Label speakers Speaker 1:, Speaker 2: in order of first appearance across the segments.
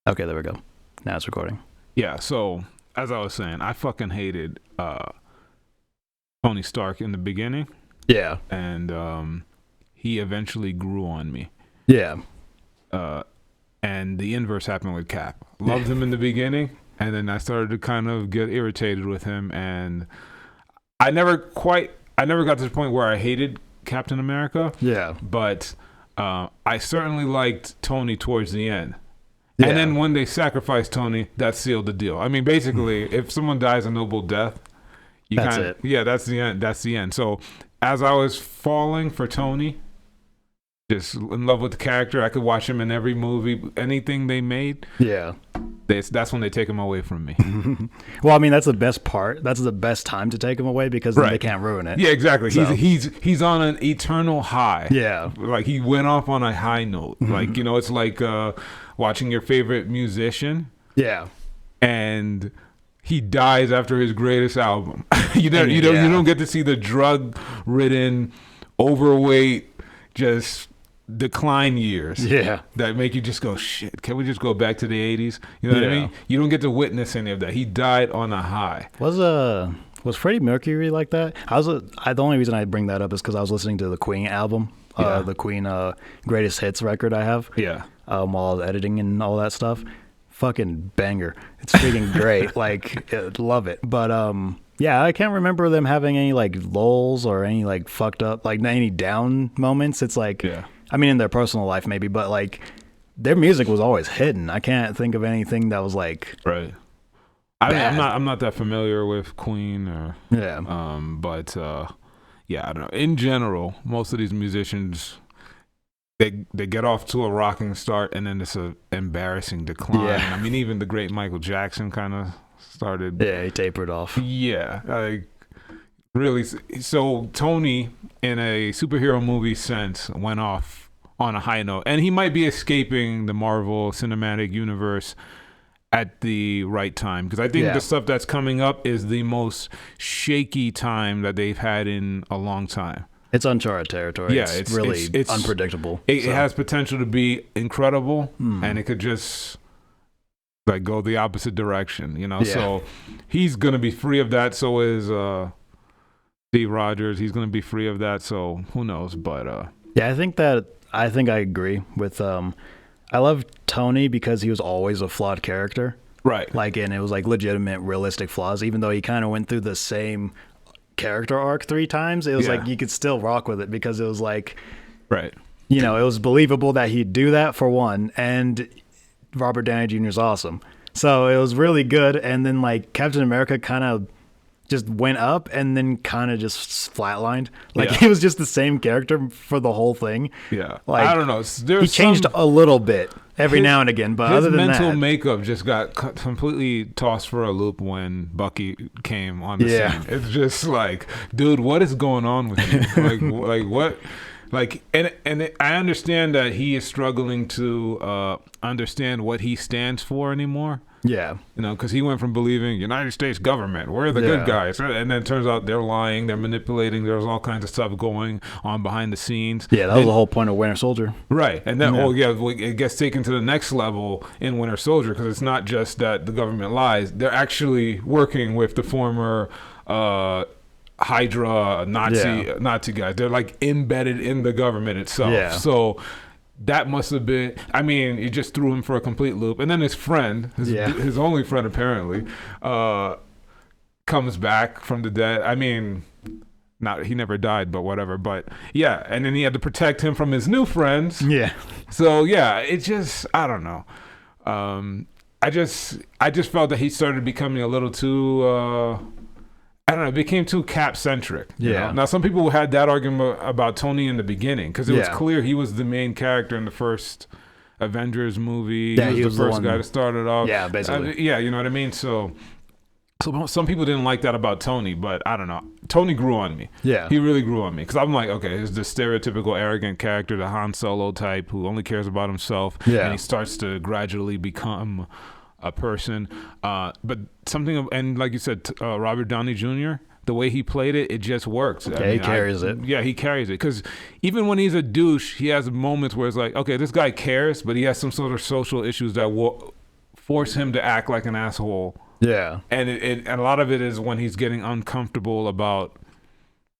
Speaker 1: Okay, there we go. Now it's recording.
Speaker 2: Yeah, so as I was saying, I fucking hated Tony Stark in the beginning,
Speaker 1: Yeah.
Speaker 2: and he eventually grew on me.
Speaker 1: Yeah.
Speaker 2: Uh, and the inverse happened with Cap. Loved him in the beginning, and then I started to kind of get irritated with him, and I never got to the point where I hated Captain America.
Speaker 1: Yeah.
Speaker 2: But I certainly liked Tony towards the end.
Speaker 1: Yeah.
Speaker 2: And then when they sacrificed Tony, that sealed the deal. I mean, basically, if someone dies a noble death,
Speaker 1: That's it.
Speaker 2: Yeah, that's the end. That's the end. So as I was falling for Tony, just in love with the character, I could watch him in every movie, anything they made.
Speaker 1: Yeah.
Speaker 2: That's when they take him away from me.
Speaker 1: Well, I mean, that's the best part. That's the best time to take him away because then
Speaker 2: Right.
Speaker 1: they can't ruin it.
Speaker 2: Yeah, exactly.
Speaker 1: So-
Speaker 2: He's on an eternal high.
Speaker 1: Yeah.
Speaker 2: Like he went off on a high note. Like, you know, it's like watching your favorite musician
Speaker 1: Yeah.
Speaker 2: and he dies after his greatest album. You don't get to see the drug-ridden, overweight, just decline years.
Speaker 1: Yeah.
Speaker 2: That make you just go, shit, can we just go back to the 80s? You know what I
Speaker 1: Yeah.
Speaker 2: mean? You don't get to witness any of that. He died on a high.
Speaker 1: Was Freddie Mercury like that? The only reason I bring that up is because I was listening to the Queen album,
Speaker 2: Yeah.
Speaker 1: the Queen greatest hits record I have.
Speaker 2: Yeah.
Speaker 1: While I was editing and all that stuff. Fucking banger. It's freaking great. Like, love it. But yeah, I can't remember them having any like lulls or any like fucked up, like any down moments. It's like,
Speaker 2: Yeah.
Speaker 1: I mean, in their personal life maybe, but like their music was always hidden. I can't think of anything that was like,
Speaker 2: Right.
Speaker 1: Bad.
Speaker 2: I'm not that familiar with Queen or
Speaker 1: yeah,
Speaker 2: but yeah, I don't know. In general, most of these musicians they get off to a rocking start and then it's a embarrassing decline.
Speaker 1: Yeah.
Speaker 2: I mean, even the great Michael Jackson kind of started.
Speaker 1: yeah, he tapered off.
Speaker 2: Yeah, like really. So Tony, in a superhero movie sense, went off on a high note, and he might be escaping the Marvel Cinematic Universe at the right time, because I think
Speaker 1: Yeah.
Speaker 2: the stuff that's coming up is the most shaky time that they've had in a long time.
Speaker 1: It's uncharted territory.
Speaker 2: Yeah,
Speaker 1: it's really
Speaker 2: it's
Speaker 1: unpredictable.
Speaker 2: It
Speaker 1: So,
Speaker 2: has potential to be incredible, and it could just like go the opposite direction, you know.
Speaker 1: Yeah.
Speaker 2: So he's gonna be free of that. So is Steve Rogers. He's gonna be free of that. So who knows? But
Speaker 1: yeah, I think I agree with I love Tony because he was always a flawed character.
Speaker 2: right,
Speaker 1: Like, and it was like legitimate, realistic flaws. Even though he kind of went through the same character arc 3 times, it was
Speaker 2: Yeah.
Speaker 1: like you could still rock with it because it was like,
Speaker 2: right,
Speaker 1: you know, it was believable that he'd do that for one, and Robert Downey Jr. is awesome. So it was really good. And then like Captain America kind of just went up and then kind of just flatlined. Like
Speaker 2: Yeah.
Speaker 1: he was just the same character for the whole thing.
Speaker 2: yeah.
Speaker 1: Like,
Speaker 2: I don't know.
Speaker 1: He changed a little bit every
Speaker 2: his-
Speaker 1: now and again, but
Speaker 2: his
Speaker 1: other than
Speaker 2: mental
Speaker 1: that,
Speaker 2: makeup just got completely tossed for a loop when Bucky came on the
Speaker 1: Yeah.
Speaker 2: scene. It's just like, dude, what is going on with you? like what? Like, I understand that he is struggling to understand what he stands for anymore.
Speaker 1: yeah,
Speaker 2: You know, because he went from believing United States government, we're the
Speaker 1: Yeah.
Speaker 2: good guys, and then it turns out they're lying, they're manipulating. There's all kinds of stuff going on behind the scenes.
Speaker 1: yeah, that was the whole point of Winter Soldier.
Speaker 2: Right, and then
Speaker 1: Yeah.
Speaker 2: it gets taken to the next level in Winter Soldier, because it's not just that the government lies; they're actually working with the former Hydra Nazi guys. They're like embedded in the government itself.
Speaker 1: Yeah.
Speaker 2: So that must have been. I mean, it just threw him for a complete loop. And then his friend, his only friend apparently, comes back from the dead. I mean, he never died, but whatever. But yeah, and then he had to protect him from his new friends.
Speaker 1: Yeah,
Speaker 2: So yeah, it just, I don't know. I just felt that he started becoming a little too I don't know, it became too Cap centric.
Speaker 1: Yeah.
Speaker 2: Now some people had that argument about Tony in the beginning, because it was
Speaker 1: Yeah.
Speaker 2: clear he was the main character in the first Avengers movie.
Speaker 1: Yeah,
Speaker 2: he was the first
Speaker 1: one-
Speaker 2: guy to start it off.
Speaker 1: Yeah, basically.
Speaker 2: Yeah, you know what I mean? So some people didn't like that about Tony, but I don't know. Tony grew on me.
Speaker 1: Yeah.
Speaker 2: He really grew on me, because I'm like, okay, he's the stereotypical arrogant character, the Han Solo type who only cares about himself.
Speaker 1: Yeah.
Speaker 2: And he starts to gradually become a person. But something, and like you said, Robert Downey Jr., the way he played it, it just works.
Speaker 1: Yeah, he carries it.
Speaker 2: Yeah, he carries it. Because even when he's a douche, he has moments where it's like, okay, this guy cares, but he has some sort of social issues that force him to act like an asshole.
Speaker 1: Yeah.
Speaker 2: And a lot of it is when he's getting uncomfortable about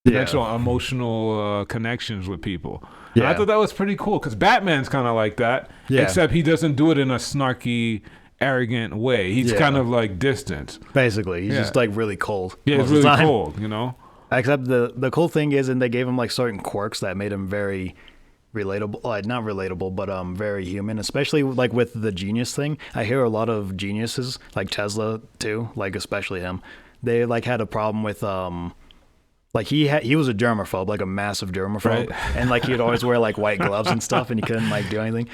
Speaker 2: potential emotional connections with people. And I thought that was pretty cool because Batman's kind of like that, except he doesn't do it in a snarky, arrogant way. He's kind of like distant.
Speaker 1: Basically, he's just like really cold.
Speaker 2: Yeah, he's really cold, you know?
Speaker 1: Except the cool thing is, and they gave him like certain quirks that made him very relatable, not relatable, but very human, especially like with the genius thing. I hear a lot of geniuses, like Tesla too, like especially him, they like had a problem with like he was a germaphobe, like a massive germaphobe, and like he'd always wear like white gloves and stuff, and he couldn't like do anything.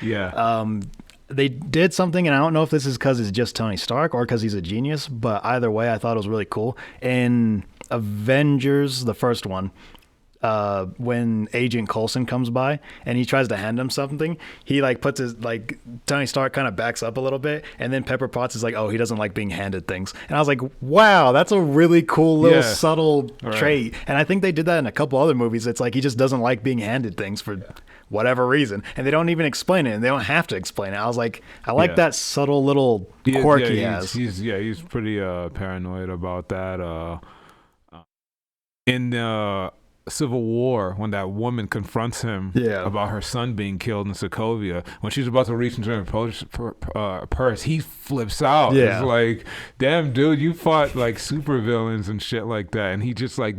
Speaker 1: They did something, and I don't know if this is because it's just Tony Stark or because he's a genius, but either way, I thought it was really cool. In Avengers, the first one, when Agent Coulson comes by and he tries to hand him something, he like puts his like Tony Stark kind of backs up a little bit, and then Pepper Potts is like, oh, he doesn't like being handed things, and I was like, wow, that's a really cool little subtle trait. And I think they did that in a couple other movies. It's like he just doesn't like being handed things for whatever reason, and they don't even explain it, and they don't have to explain it. I was like, I like that subtle little quirk he has.
Speaker 2: He's pretty paranoid about that. In Civil War, when that woman confronts him about her son being killed in Sokovia, when she's about to reach into her purse, he flips out. It's like, damn, dude, you fought like supervillains and shit like that, and he just like.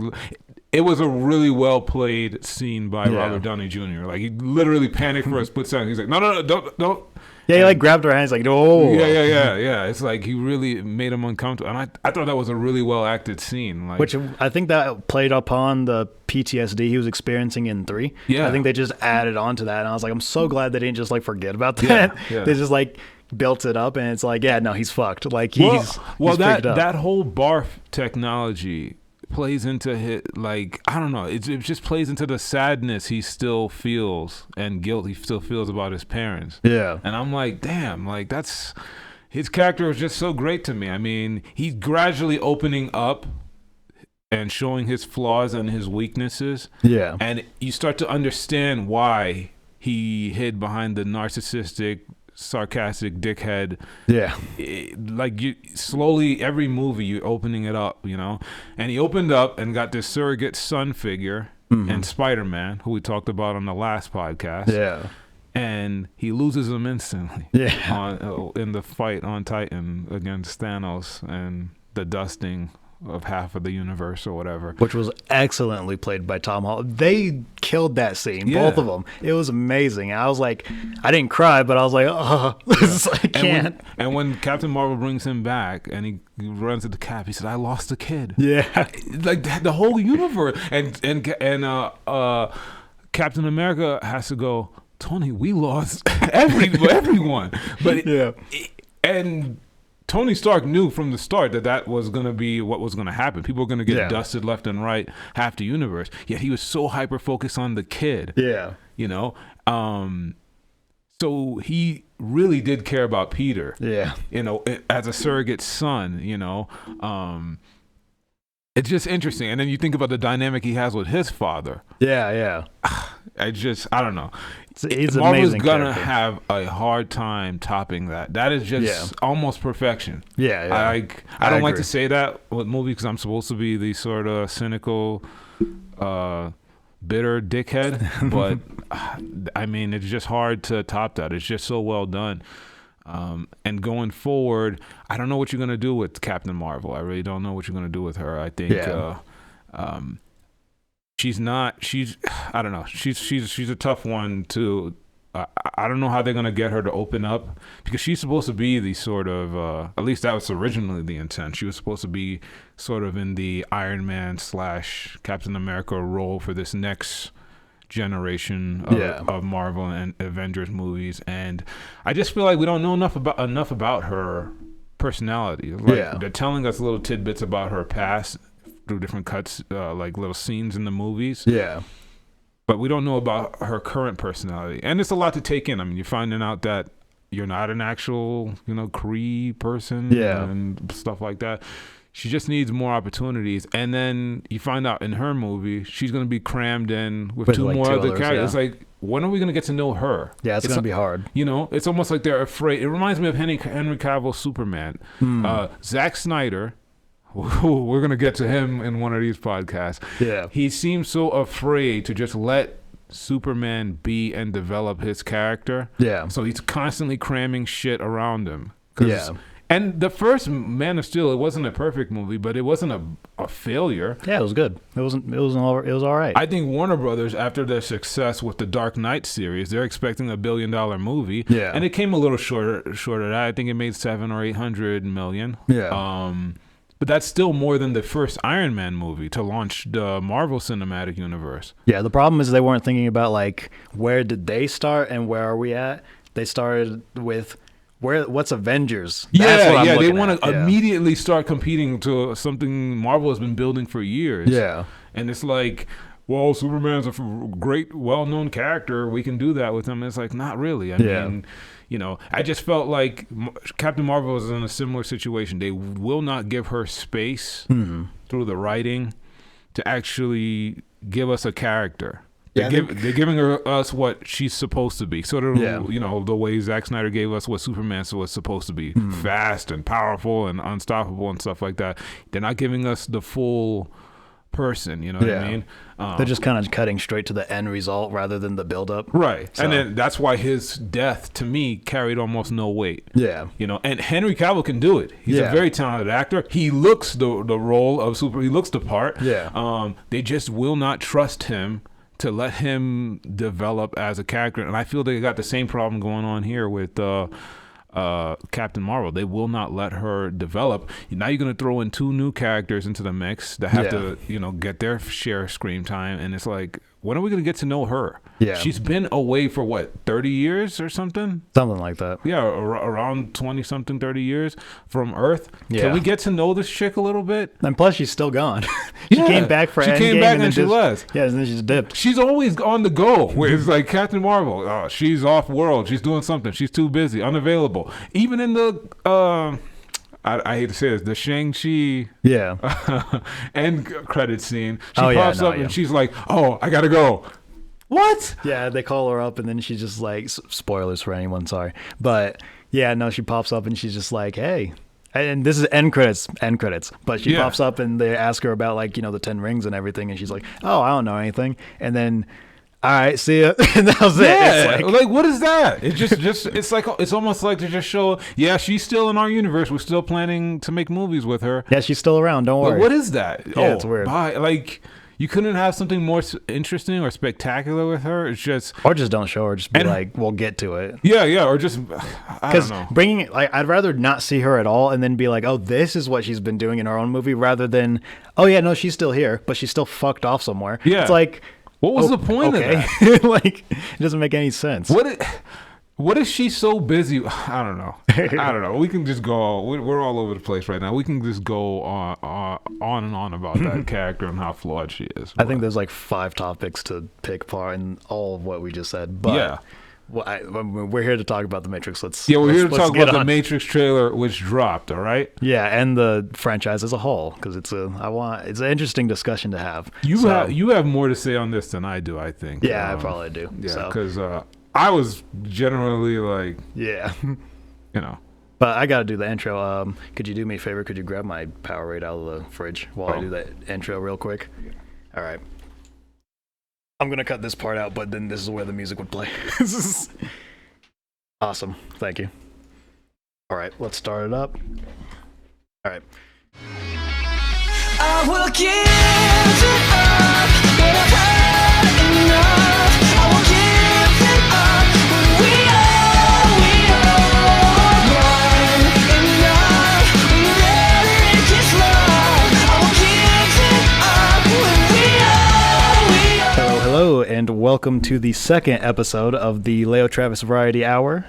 Speaker 2: It was a really well played scene by Robert Downey Jr. Like he literally panicked for a split second. He's like, no, don't.
Speaker 1: Yeah, he like grabbed her hands, like, oh.
Speaker 2: Yeah. It's like he really made him uncomfortable, and I thought that was a really well acted scene. Like,
Speaker 1: which I think that played upon the PTSD he was experiencing in 3. Yeah, I think they just added on to that, and I was like, I'm so glad they didn't just like forget about that. They just like built it up, and it's like, no, he's fucked. Like he's
Speaker 2: that whole barf technology plays into his, like, I don't know, it just plays into the sadness he still feels and guilt he still feels about his parents. And I'm like, damn, like that's his character was just so great to me. I mean, he's gradually opening up and showing his flaws and his weaknesses. And you start to understand why he hid behind the narcissistic, sarcastic dickhead. Like you slowly, every movie you're opening it up, you know. And he opened up and got this surrogate son figure and Spider-Man, who we talked about on the last podcast. And he loses him instantly. In the fight on Titan against Thanos and the dusting of half of the universe or whatever,
Speaker 1: which was excellently played by Tom Holland. They killed that scene, both of them. It was amazing. I was like, I didn't cry, but I was like, oh, I can't.
Speaker 2: And when Captain Marvel brings him back and he runs to the Cap, he said, I lost a kid. Like the whole universe. And Captain America has to go, Tony, we lost everyone. But and Tony Stark knew from the start that was going to be what was going to happen. People were going to get dusted left and right, half the universe. Yet he was so hyper-focused on the kid. You know? So he really did care about Peter. You know, as a surrogate son, you know? It's just interesting. And then you think about the dynamic he has with his father. I don't know.
Speaker 1: He's
Speaker 2: Marvel's gonna have a hard time topping that. That is just almost perfection. I don't like to say that with movies because I'm supposed to be the sort of cynical, bitter dickhead. But I mean, it's just hard to top that. It's just so well done. And going forward, I don't know what you're gonna do with Captain Marvel. I really don't know what you're gonna do with her. I think she's I don't know. She's a tough one to. I don't know how they're gonna get her to open up because she's supposed to be the sort of at least that was originally the intent. She was supposed to be sort of in the Iron Man / Captain America role for this next generation of Marvel and Avengers movies, and I just feel like we don't know enough about her personality. Like they're telling us little tidbits about her past through different cuts, like little scenes in the movies. But we don't know about her current personality, and it's a lot to take in. I mean, you're finding out that you're not an actual, you know, Kree person, and stuff like that. She just needs more opportunities, and then you find out in her movie she's going to be crammed in with two more other characters. It's like when are we gonna get to know her?
Speaker 1: Yeah, it's gonna be hard.
Speaker 2: You know, it's almost like they're afraid. It reminds me of Henry Cavill's Superman. Zack Snyder. We're gonna get to him in one of these podcasts.
Speaker 1: Yeah,
Speaker 2: he seems so afraid to just let Superman be and develop his character.
Speaker 1: Yeah.
Speaker 2: So he's constantly cramming shit around him.
Speaker 1: Yeah.
Speaker 2: And the first Man of Steel, it wasn't a perfect movie, but it wasn't a failure.
Speaker 1: Yeah, it was good. It was all right.
Speaker 2: I think Warner Brothers, after their success with the Dark Knight series, they're expecting $1 billion movie.
Speaker 1: Yeah.
Speaker 2: And it came a little short of that. I think it made 700 or 800 million.
Speaker 1: Yeah.
Speaker 2: But that's still more than the first Iron Man movie to launch the Marvel Cinematic Universe.
Speaker 1: Yeah, the problem is they weren't thinking about like where did they start and where are we at? They started with what's Avengers?
Speaker 2: They want to immediately start competing to something Marvel has been building for years.
Speaker 1: Yeah.
Speaker 2: And it's like, well, Superman's a great, well-known character. We can do that with him. It's like, not really. I mean, you know, I just felt like Captain Marvel is in a similar situation. They will not give her space through the writing to actually give us a character. They're giving us what she's supposed to be. Sort of, you know, the way Zack Snyder gave us what Superman was supposed to be. Fast and powerful and unstoppable and stuff like that. They're not giving us the full person, you know what I mean?
Speaker 1: They're just kind of cutting straight to the end result rather than the build-up.
Speaker 2: Right. So. And then that's why his death, to me, carried almost no weight.
Speaker 1: Yeah.
Speaker 2: You know, and Henry Cavill can do it. He's a very talented actor. He looks the role of he looks the part.
Speaker 1: Yeah.
Speaker 2: They just will not trust him to let him develop as a character. And I feel they got the same problem going on here with Captain Marvel. They will not let her develop. Now you're going to throw in 2 new characters into the mix that have to, you know, get their share of screen time. And it's like, when are we going to get to know her?
Speaker 1: Yeah.
Speaker 2: She's been away for what, 30 years or something?
Speaker 1: Something like that.
Speaker 2: Yeah, around 20-something, 30 years from Earth.
Speaker 1: Yeah.
Speaker 2: Can we get to know this chick a little bit?
Speaker 1: And plus, she's still gone. She came back for Endgame. She came back
Speaker 2: and she left.
Speaker 1: Yeah, and then she's dipped.
Speaker 2: She's always on the go. Where it's like Captain Marvel. Oh, she's off world. She's doing something. She's too busy, unavailable. Even in the... I hate to say this, the Shang-Chi end credit scene, she pops up and she's like, oh, I gotta go. What?
Speaker 1: Yeah, they call her up and then she's just like, spoilers for anyone, sorry. But yeah, no, she pops up and she's just like, hey. And this is end credits. But she pops up and they ask her about like, you know, the 10 rings and everything. And she's like, oh, I don't know anything. And then, all right, see ya. And that was it.
Speaker 2: It's like, what is that? It's just it's like, it's almost like to just show, she's still in our universe. We're still planning to make movies with her.
Speaker 1: Yeah, she's still around. Don't worry.
Speaker 2: Like, what is that?
Speaker 1: Yeah, it's weird.
Speaker 2: Bye. Like, you couldn't have something more interesting or spectacular with her. It's just,
Speaker 1: or just don't show her. Just be like, we'll get to it.
Speaker 2: Yeah, or just, I don't know.
Speaker 1: Bringing it, like, I'd rather not see her at all, and then be like, oh, this is what she's been doing in her own movie, rather than, oh yeah, no, she's still here, but she's still fucked off somewhere.
Speaker 2: Yeah,
Speaker 1: it's like,
Speaker 2: what was the point of that?
Speaker 1: Like, it doesn't make any sense.
Speaker 2: What is she so busy? I don't know. We can just go. We're all over the place right now. We can just go on and on about that character and how flawed she is.
Speaker 1: I think there's like 5 topics to pick apart in all of what we just said. But we're here to talk about the Matrix.
Speaker 2: We're here to talk about the Matrix trailer, which dropped. All right.
Speaker 1: Yeah, and the franchise as a whole, because it's an interesting discussion to have.
Speaker 2: You have more to say on this than I do. I think.
Speaker 1: Yeah, I probably do.
Speaker 2: Yeah, because. I was generally like,
Speaker 1: you
Speaker 2: know.
Speaker 1: But I got to do the intro. Could you do me a favor? Could you grab my Powerade out of the fridge while I do that intro real quick? All right. I'm going to cut this part out, but then this is where the music would play. Awesome. Thank you. All right, let's start it up. All right. I will give it up, but I've had enough. I will give it up. Hello, and welcome to the second episode of the Leo Travus Variety Hour,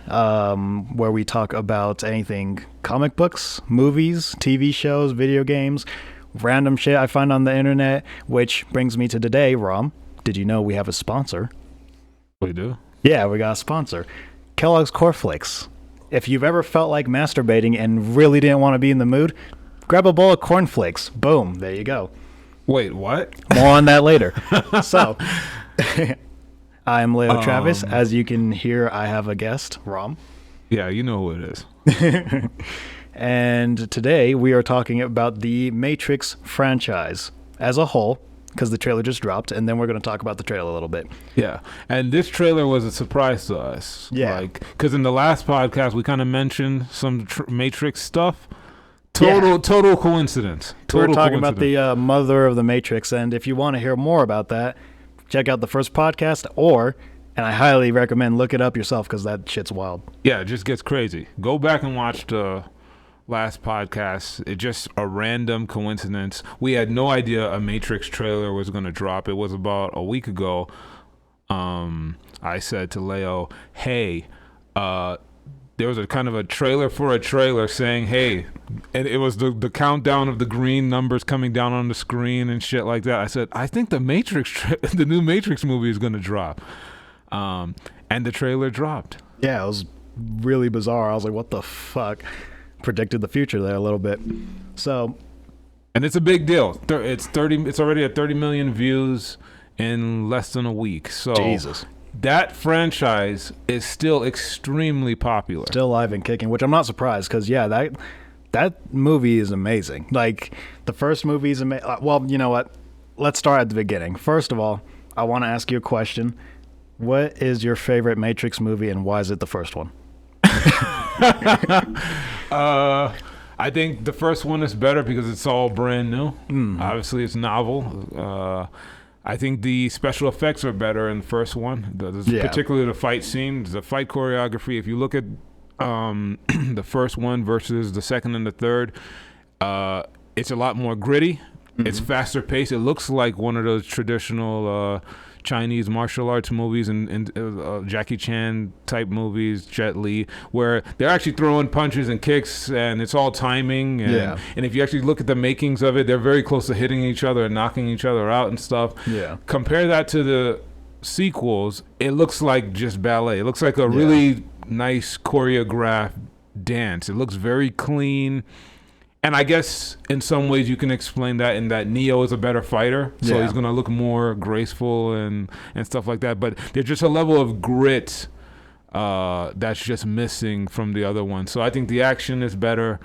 Speaker 1: where we talk about anything comic books, movies, TV shows, video games, random shit I find on the internet, which brings me to today, Rom. Did you know we have a sponsor?
Speaker 2: We do?
Speaker 1: Yeah, we got a sponsor. Kellogg's Cornflakes. If you've ever felt like masturbating and really didn't want to be in the mood, grab a bowl of cornflakes. Boom, there you go.
Speaker 2: Wait, what?
Speaker 1: More on that later. So, I'm Leo Travis. As you can hear, I have a guest, Rom.
Speaker 2: Yeah, you know who it is.
Speaker 1: And today we are talking about the Matrix franchise as a whole, because the trailer just dropped, and then we're going to talk about the trailer a little bit.
Speaker 2: Yeah, and this trailer was a surprise to us.
Speaker 1: Yeah.
Speaker 2: Because in the last podcast, we kind of mentioned some Matrix stuff. Total coincidence.
Speaker 1: We're talking about the mother of the Matrix, and if you want to hear more about that, check out the first podcast, and I highly recommend look it up yourself because that shit's wild.
Speaker 2: Yeah, it just gets crazy. Go back and watch the last podcast. It's just a random coincidence. We had no idea a Matrix trailer was going to drop. It was about a week ago. I said to Leo, hey, there was a kind of a trailer for a trailer saying, hey, and it was the countdown of the green numbers coming down on the screen and shit like that. I said, I think the the new Matrix movie is going to drop. And the trailer dropped.
Speaker 1: Yeah, it was really bizarre. I was like, what the fuck? Predicted the future there a little bit. So,
Speaker 2: and it's a big deal. It's already at 30 million views in less than a week. So
Speaker 1: Jesus.
Speaker 2: That franchise is still extremely popular.
Speaker 1: Still alive and kicking, which I'm not surprised because, yeah, that movie is amazing. Like, the first movie is amazing. Well, you know what? Let's start at the beginning. First of all, I want to ask you a question. What is your favorite Matrix movie and why is it the first one?
Speaker 2: I think the first one is better because it's all brand new. Obviously, it's novel. I think the special effects are better in the first one, particularly the fight scene, the fight choreography. If you look at the first one versus the second and the third, it's a lot more gritty. Mm-hmm. It's faster paced. It looks like one of those traditional Chinese martial arts movies and Jackie Chan type movies, Jet Li, where they're actually throwing punches and kicks and it's all timing. And if you actually look at the makings of it, they're very close to hitting each other and knocking each other out and stuff. Yeah. Compare that to the sequels, it looks like just ballet. It looks like a really nice choreographed dance. It looks very clean. And I guess in some ways you can explain that in that Neo is a better fighter, so he's going to look more graceful and stuff like that. But there's just a level of grit that's just missing from the other one. So I think the action is better.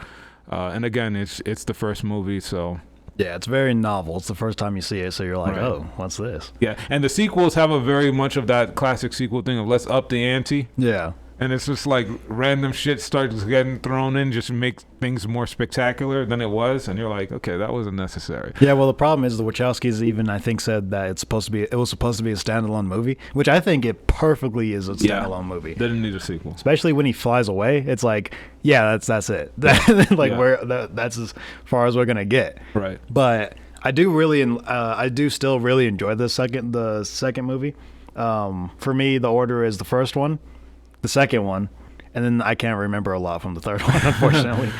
Speaker 2: And again, it's the first movie, so...
Speaker 1: Yeah, it's very novel. It's the first time you see it, so you're like, oh, what's this?
Speaker 2: Yeah, and the sequels have a very much of that classic sequel thing of let's up the ante.
Speaker 1: Yeah.
Speaker 2: And it's just like random shit starts getting thrown in just to make things more spectacular than it was. And you're like, okay, that wasn't necessary.
Speaker 1: Yeah, well, the problem is the Wachowskis even, I think, said that it was supposed to be a standalone movie, which I think it perfectly is a standalone movie.
Speaker 2: Didn't need a sequel.
Speaker 1: Especially when he flies away. It's like, yeah, that's it. That's as far as we're going to get.
Speaker 2: Right.
Speaker 1: But I do still really enjoy the second movie. For me, the order is the first one, the second one, and then I can't remember a lot from the third one, unfortunately.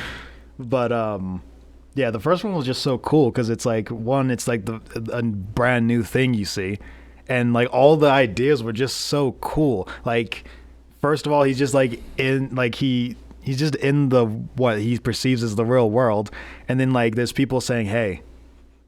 Speaker 1: But yeah, the first one was just so cool because it's like a brand new thing you see, and like all the ideas were just so cool. Like, first of all, he's just like he's just in the what he perceives as the real world, and then like there's people saying, hey,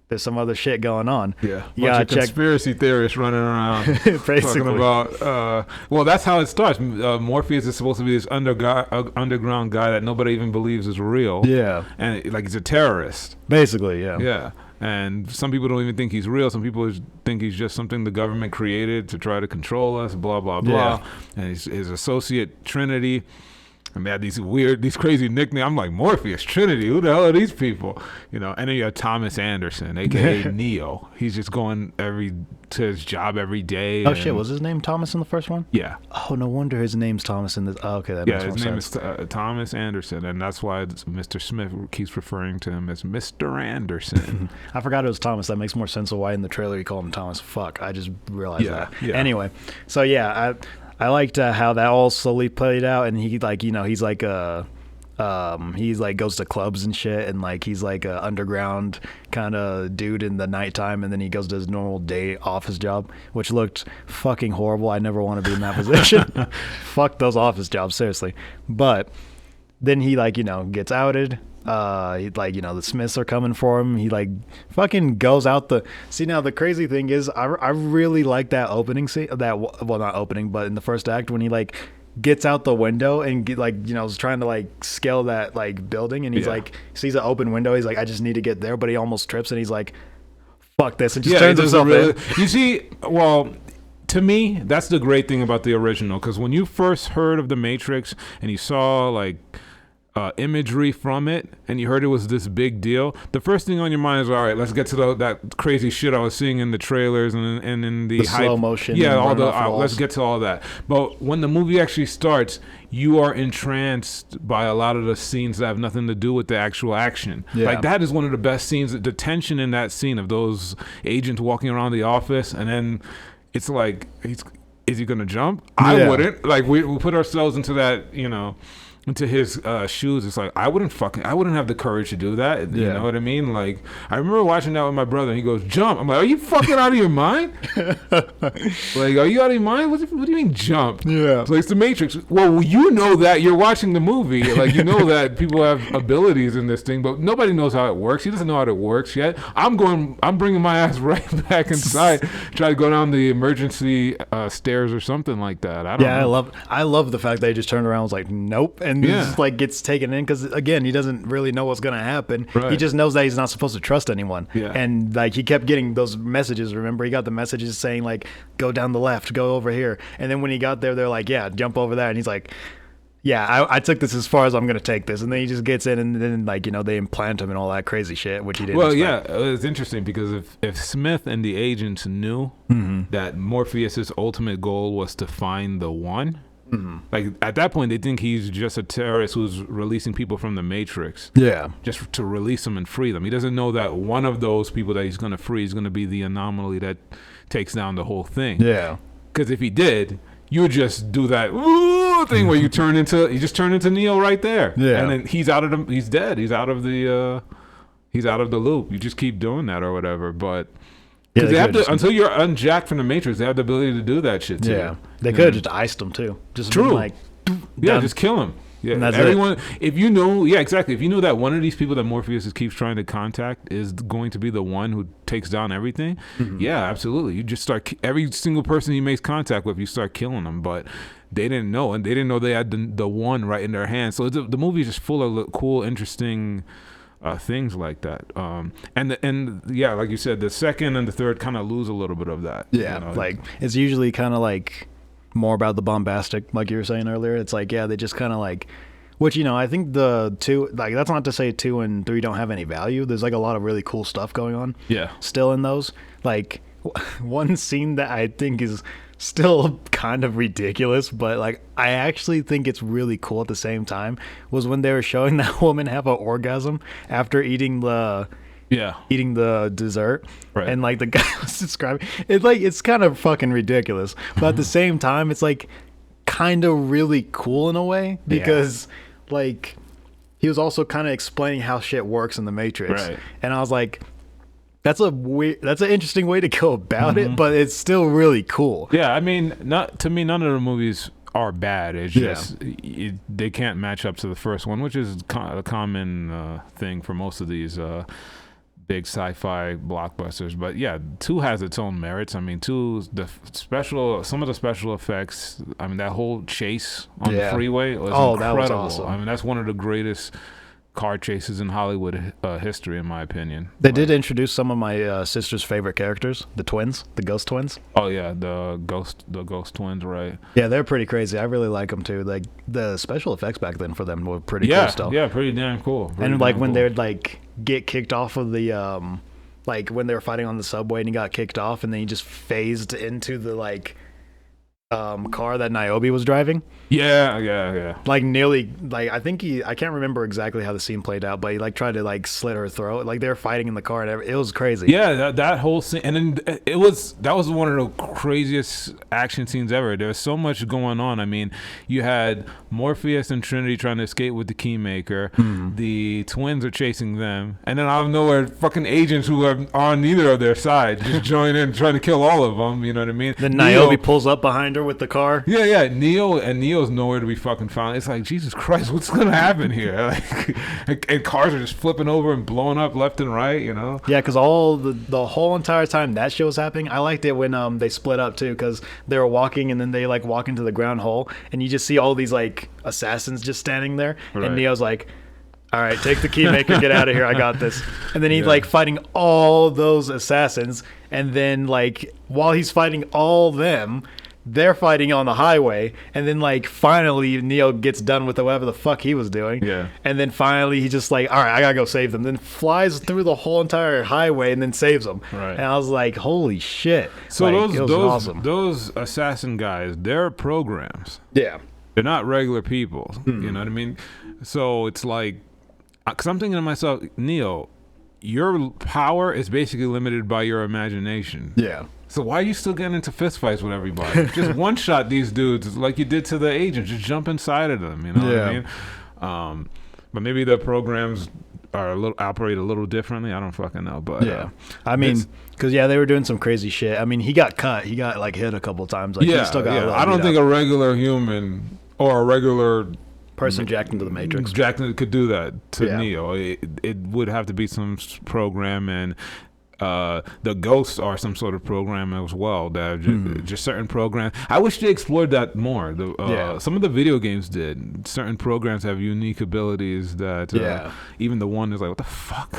Speaker 1: there's some other shit going on.
Speaker 2: Yeah, bunch of conspiracy theorists running around talking about. Well, that's how it starts. Morpheus is supposed to be this underground guy that nobody even believes is real. Yeah, and like he's a terrorist. Basically, yeah. Yeah, and some people don't even think he's real. Some people think he's just something the government created to try to control us. Blah blah blah. Yeah. And his associate Trinity. And they had these crazy nicknames. I'm like, Morpheus, Trinity, who the hell are these people? You know, and then you have Thomas Anderson, aka Neo. He's just going to his job every day.
Speaker 1: Oh shit, was his name Thomas in the first one?
Speaker 2: Yeah.
Speaker 1: Oh, no wonder his name's Thomas in this. Oh, okay, that makes more sense.
Speaker 2: Yeah, his name is Thomas Anderson, and that's why Mr. Smith keeps referring to him as Mr. Anderson.
Speaker 1: I forgot it was Thomas. That makes more sense of why in the trailer you call him Thomas. Fuck, I just realized that. Yeah. Anyway, so yeah, I liked how that all slowly played out, and he like, you know, he's like he's like goes to clubs and shit, and like he's like a underground kind of dude in the nighttime, and then he goes to his normal day office job, which looked fucking horrible. I never want to be in that position. Fuck those office jobs, seriously. But then he like, you know, gets outed. Like, the Smiths are coming for him. He like fucking goes out the. See, now the crazy thing is, I really like that opening scene. Well, not opening, but in the first act when he like gets out the window and is trying to like scale that like building, and he's like sees an open window. He's like, I just need to get there, but he almost trips, and he's like, fuck this, and just turns himself in.
Speaker 2: You see, well. To me, that's the great thing about the original, because when you first heard of The Matrix and you saw like imagery from it and you heard it was this big deal, the first thing on your mind is, all right, let's get to that crazy shit I was seeing in the trailers and in the hype.
Speaker 1: Slow motion.
Speaker 2: Yeah, let's get to all that. But when the movie actually starts, you are entranced by a lot of the scenes that have nothing to do with the actual action.
Speaker 1: Yeah.
Speaker 2: Like, that is one of the best scenes, the tension in that scene of those agents walking around the office, and then it's like, is he gonna jump? I wouldn't. Like, we put ourselves into that, into his shoes. It's like, I wouldn't have the courage to do that. You know what I mean? Like, I remember watching that with my brother, and he goes, jump. I'm like, are you fucking out of your mind? Like, are you out of your mind? What do you mean jump?
Speaker 1: Yeah.
Speaker 2: It's like, it's The Matrix. Well, you know that. You're watching the movie. Like, you know that people have abilities in this thing, but nobody knows how it works. He doesn't know how it works yet. I'm bringing my ass right back inside, try to go down the emergency stairs or something like that. I don't know.
Speaker 1: I love the fact that he just turned around and was like, nope. And just like gets taken in, because again, he doesn't really know what's going to happen.
Speaker 2: Right.
Speaker 1: He just knows that he's not supposed to trust anyone.
Speaker 2: Yeah.
Speaker 1: And like he kept getting those messages. Remember, he got the messages saying like, go down the left, go over here. And then when he got there, they're like, yeah, jump over there. And he's like, yeah, I took this as far as I'm going to take this. And then he just gets in, and then like, they implant him and all that crazy shit, which he didn't expect.
Speaker 2: Yeah, it was interesting because if Smith and the agents knew that Morpheus's ultimate goal was to find the one, like at that point they think he's just a terrorist who's releasing people from the Matrix.
Speaker 1: Yeah.
Speaker 2: Just to release them and free them. He doesn't know that one of those people that he's going to free is going to be the anomaly that takes down the whole thing.
Speaker 1: Yeah.
Speaker 2: Because if he did, you would just do that thing where you just turn into Neo right there.
Speaker 1: Yeah.
Speaker 2: And then he's dead. He's out of the loop. You just keep doing that or whatever. But because they have to, until you're unjacked from the Matrix, they have the ability to do that shit too.
Speaker 1: Yeah. They could have just iced him too. Just
Speaker 2: True.
Speaker 1: Like,
Speaker 2: just kill him. Yeah, everyone. If you know, exactly. If you know that one of these people that Morpheus keeps trying to contact is going to be the one who takes down everything, yeah, absolutely. You just start every single person he makes contact with, you start killing them. But they didn't know, and they didn't know they had the one right in their hands. So the movie is just full of cool, interesting things like that. And like you said, the second and the third kind of lose a little bit of that.
Speaker 1: Yeah, like it's usually kind of like more about the bombastic, like you were saying earlier. It's like, they just kind of like, which, I think the two, like, that's not to say 2 and 3 don't have any value. There's like a lot of really cool stuff going on.
Speaker 2: Yeah.
Speaker 1: Still in those. Like, one scene that I think is still kind of ridiculous, but like I actually think it's really cool at the same time, was when they were showing that woman have an orgasm after eating the dessert. Right. And like the guy was describing it, like it's kind of fucking ridiculous, but at the same time it's like kind of really cool in a way, because like he was also kind of explaining how shit works in the Matrix. Right. And I was like, that's an interesting way to go about it, but it's still really cool.
Speaker 2: Yeah, I mean, none of the movies are bad. It's just they can't match up to the first one, which is a common thing for most of these big sci-fi blockbusters. But yeah, 2 has its own merits. I mean, 2, some of the special effects. I mean, that whole chase on the freeway was incredible.
Speaker 1: That was awesome.
Speaker 2: I mean, that's one of the greatest car chases in Hollywood history, in my opinion.
Speaker 1: They did introduce some of my sister's favorite characters, the ghost twins.
Speaker 2: Oh yeah, the ghost twins, right?
Speaker 1: Yeah, they're pretty crazy. I really like them too. Like the special effects back then for them were pretty cool stuff.
Speaker 2: Yeah, pretty damn cool.
Speaker 1: And like when they would like get kicked off of the like when they were fighting on the subway and he got kicked off, and then he just phased into the like car that Niobe was driving.
Speaker 2: Yeah.
Speaker 1: Like nearly, like I can't remember exactly how the scene played out, but he like tried to like slit her throat. Like they were fighting in the car, and it was crazy.
Speaker 2: Yeah, that whole scene, and then that was one of the craziest action scenes ever. There was so much going on. I mean, you had Morpheus and Trinity trying to escape with the Keymaker. The twins are chasing them, and then out of nowhere, fucking agents who are on neither of their side just join in, trying to kill all of them. You know what I mean?
Speaker 1: Then Niobe pulls up behind her with the car.
Speaker 2: Yeah. Neo Neo's nowhere to be fucking found. It's like, Jesus Christ, what's gonna happen here? Like, and cars are just flipping over and blowing up left and right, you know?
Speaker 1: Yeah, because all the whole entire time that shit was happening, I liked it when they split up too, because they were walking and then they like walk into the ground hole, and you just see all these like assassins just standing there,
Speaker 2: Right.
Speaker 1: and Neo's like, all right, take the keymaker, get out of here, I got this. And then he's like fighting all those assassins, and then like while he's fighting all them, they're fighting on the highway, and then like finally Neo gets done with whatever the fuck he was doing.
Speaker 2: Yeah.
Speaker 1: And then finally he's just like, all right, I gotta go save them. Then flies through the whole entire highway and then saves them.
Speaker 2: Right.
Speaker 1: And I was like, holy shit.
Speaker 2: So
Speaker 1: like, it was awesome.
Speaker 2: those assassin guys, they're programs.
Speaker 1: Yeah.
Speaker 2: They're not regular people. You know what I mean? So it's like, because I'm thinking to myself, Neo, your power is basically limited by your imagination.
Speaker 1: Yeah.
Speaker 2: So why are you still getting into fistfights with everybody? Just one shot these dudes like you did to the agents. Just jump inside of them. You know what I mean? But maybe the programs are operate a little differently. I don't fucking know. But
Speaker 1: yeah, I mean, because they were doing some crazy shit. I mean, he got cut. He got like hit a couple times. Like, he still got
Speaker 2: I don't think a regular human or a regular
Speaker 1: person jacked into the Matrix
Speaker 2: could do that to Neo. It would have to be some program, and the ghosts are some sort of program as well. That are just certain programs. I wish they explored that more. Some of the video games did. Certain programs have unique abilities that even the one is like, what the fuck?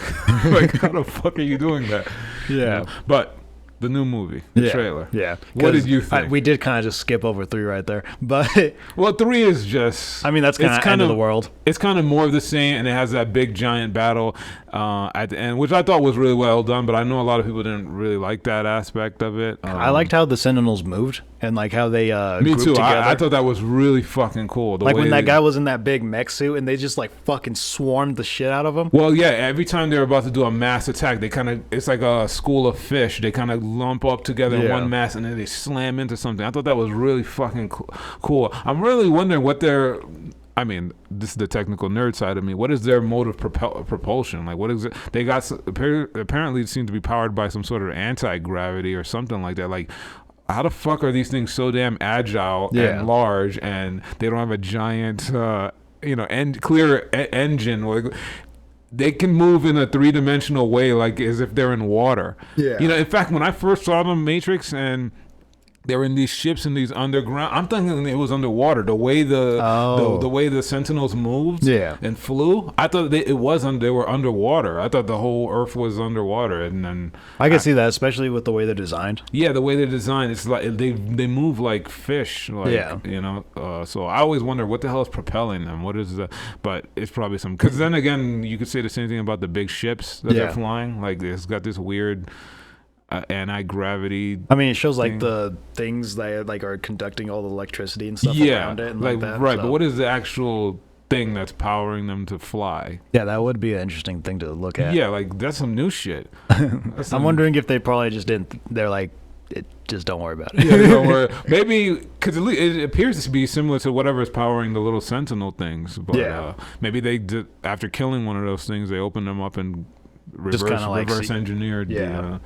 Speaker 2: Like, how the fuck are you doing that?
Speaker 1: Yeah.
Speaker 2: You know? But the new movie, the trailer.
Speaker 1: Yeah.
Speaker 2: What did you think?
Speaker 1: We did kind of just skip over 3 right there. But
Speaker 2: well, 3 is just,
Speaker 1: I mean, that's kind of end of the world.
Speaker 2: It's kind of more of the same, and it has that big giant battle at the end, which I thought was really well done, but I know a lot of people didn't really like that aspect of it.
Speaker 1: I liked how the Sentinels moved and like how they
Speaker 2: me
Speaker 1: grouped
Speaker 2: too.
Speaker 1: together.
Speaker 2: I thought that was really fucking cool.
Speaker 1: Like when that guy was in that big mech suit and they just like fucking swarmed the shit out of him.
Speaker 2: Well, yeah, every time they're about to do a mass attack, they kind of, it's like a school of fish. They kind of lump up together in one mass and then they slam into something. I thought that was really fucking cool. I'm really wondering what their, I mean, this is the technical nerd side of me. What is their mode of propulsion? Like, what is it? They got, apparently it seems to be powered by some sort of anti-gravity or something like that. Like, how the fuck are these things so damn agile and large, and they don't have a giant, clear engine? Like, they can move in a 3-dimensional way, like as if they're in water. Yeah. In fact, when I first saw the Matrix and they were in these ships in these underground, I'm thinking it was underwater. The way the way the Sentinels moved and flew, I thought they were underwater. I thought the whole Earth was underwater, and then
Speaker 1: I can see that, especially with the way they're designed.
Speaker 2: Yeah, the way they're designed, it's like they move like fish. Like, so I always wonder what the hell is propelling them. What is the? But it's probably some. Because then again, you could say the same thing about the big ships that they're flying. Like, it's got this weird anti-gravity.
Speaker 1: I mean, it shows like the things that like are conducting all the electricity and stuff around it, and like that.
Speaker 2: Right, but what is the actual thing that's powering them to fly?
Speaker 1: Yeah, that would be an interesting thing to look at.
Speaker 2: Yeah, like that's some new shit.
Speaker 1: I'm wondering if they probably just didn't. They're like, just don't worry about it.
Speaker 2: Yeah, don't worry. Maybe because it appears to be similar to whatever is powering the little Sentinel things. But maybe they did, after killing one of those things, they opened them up and reverse engineered the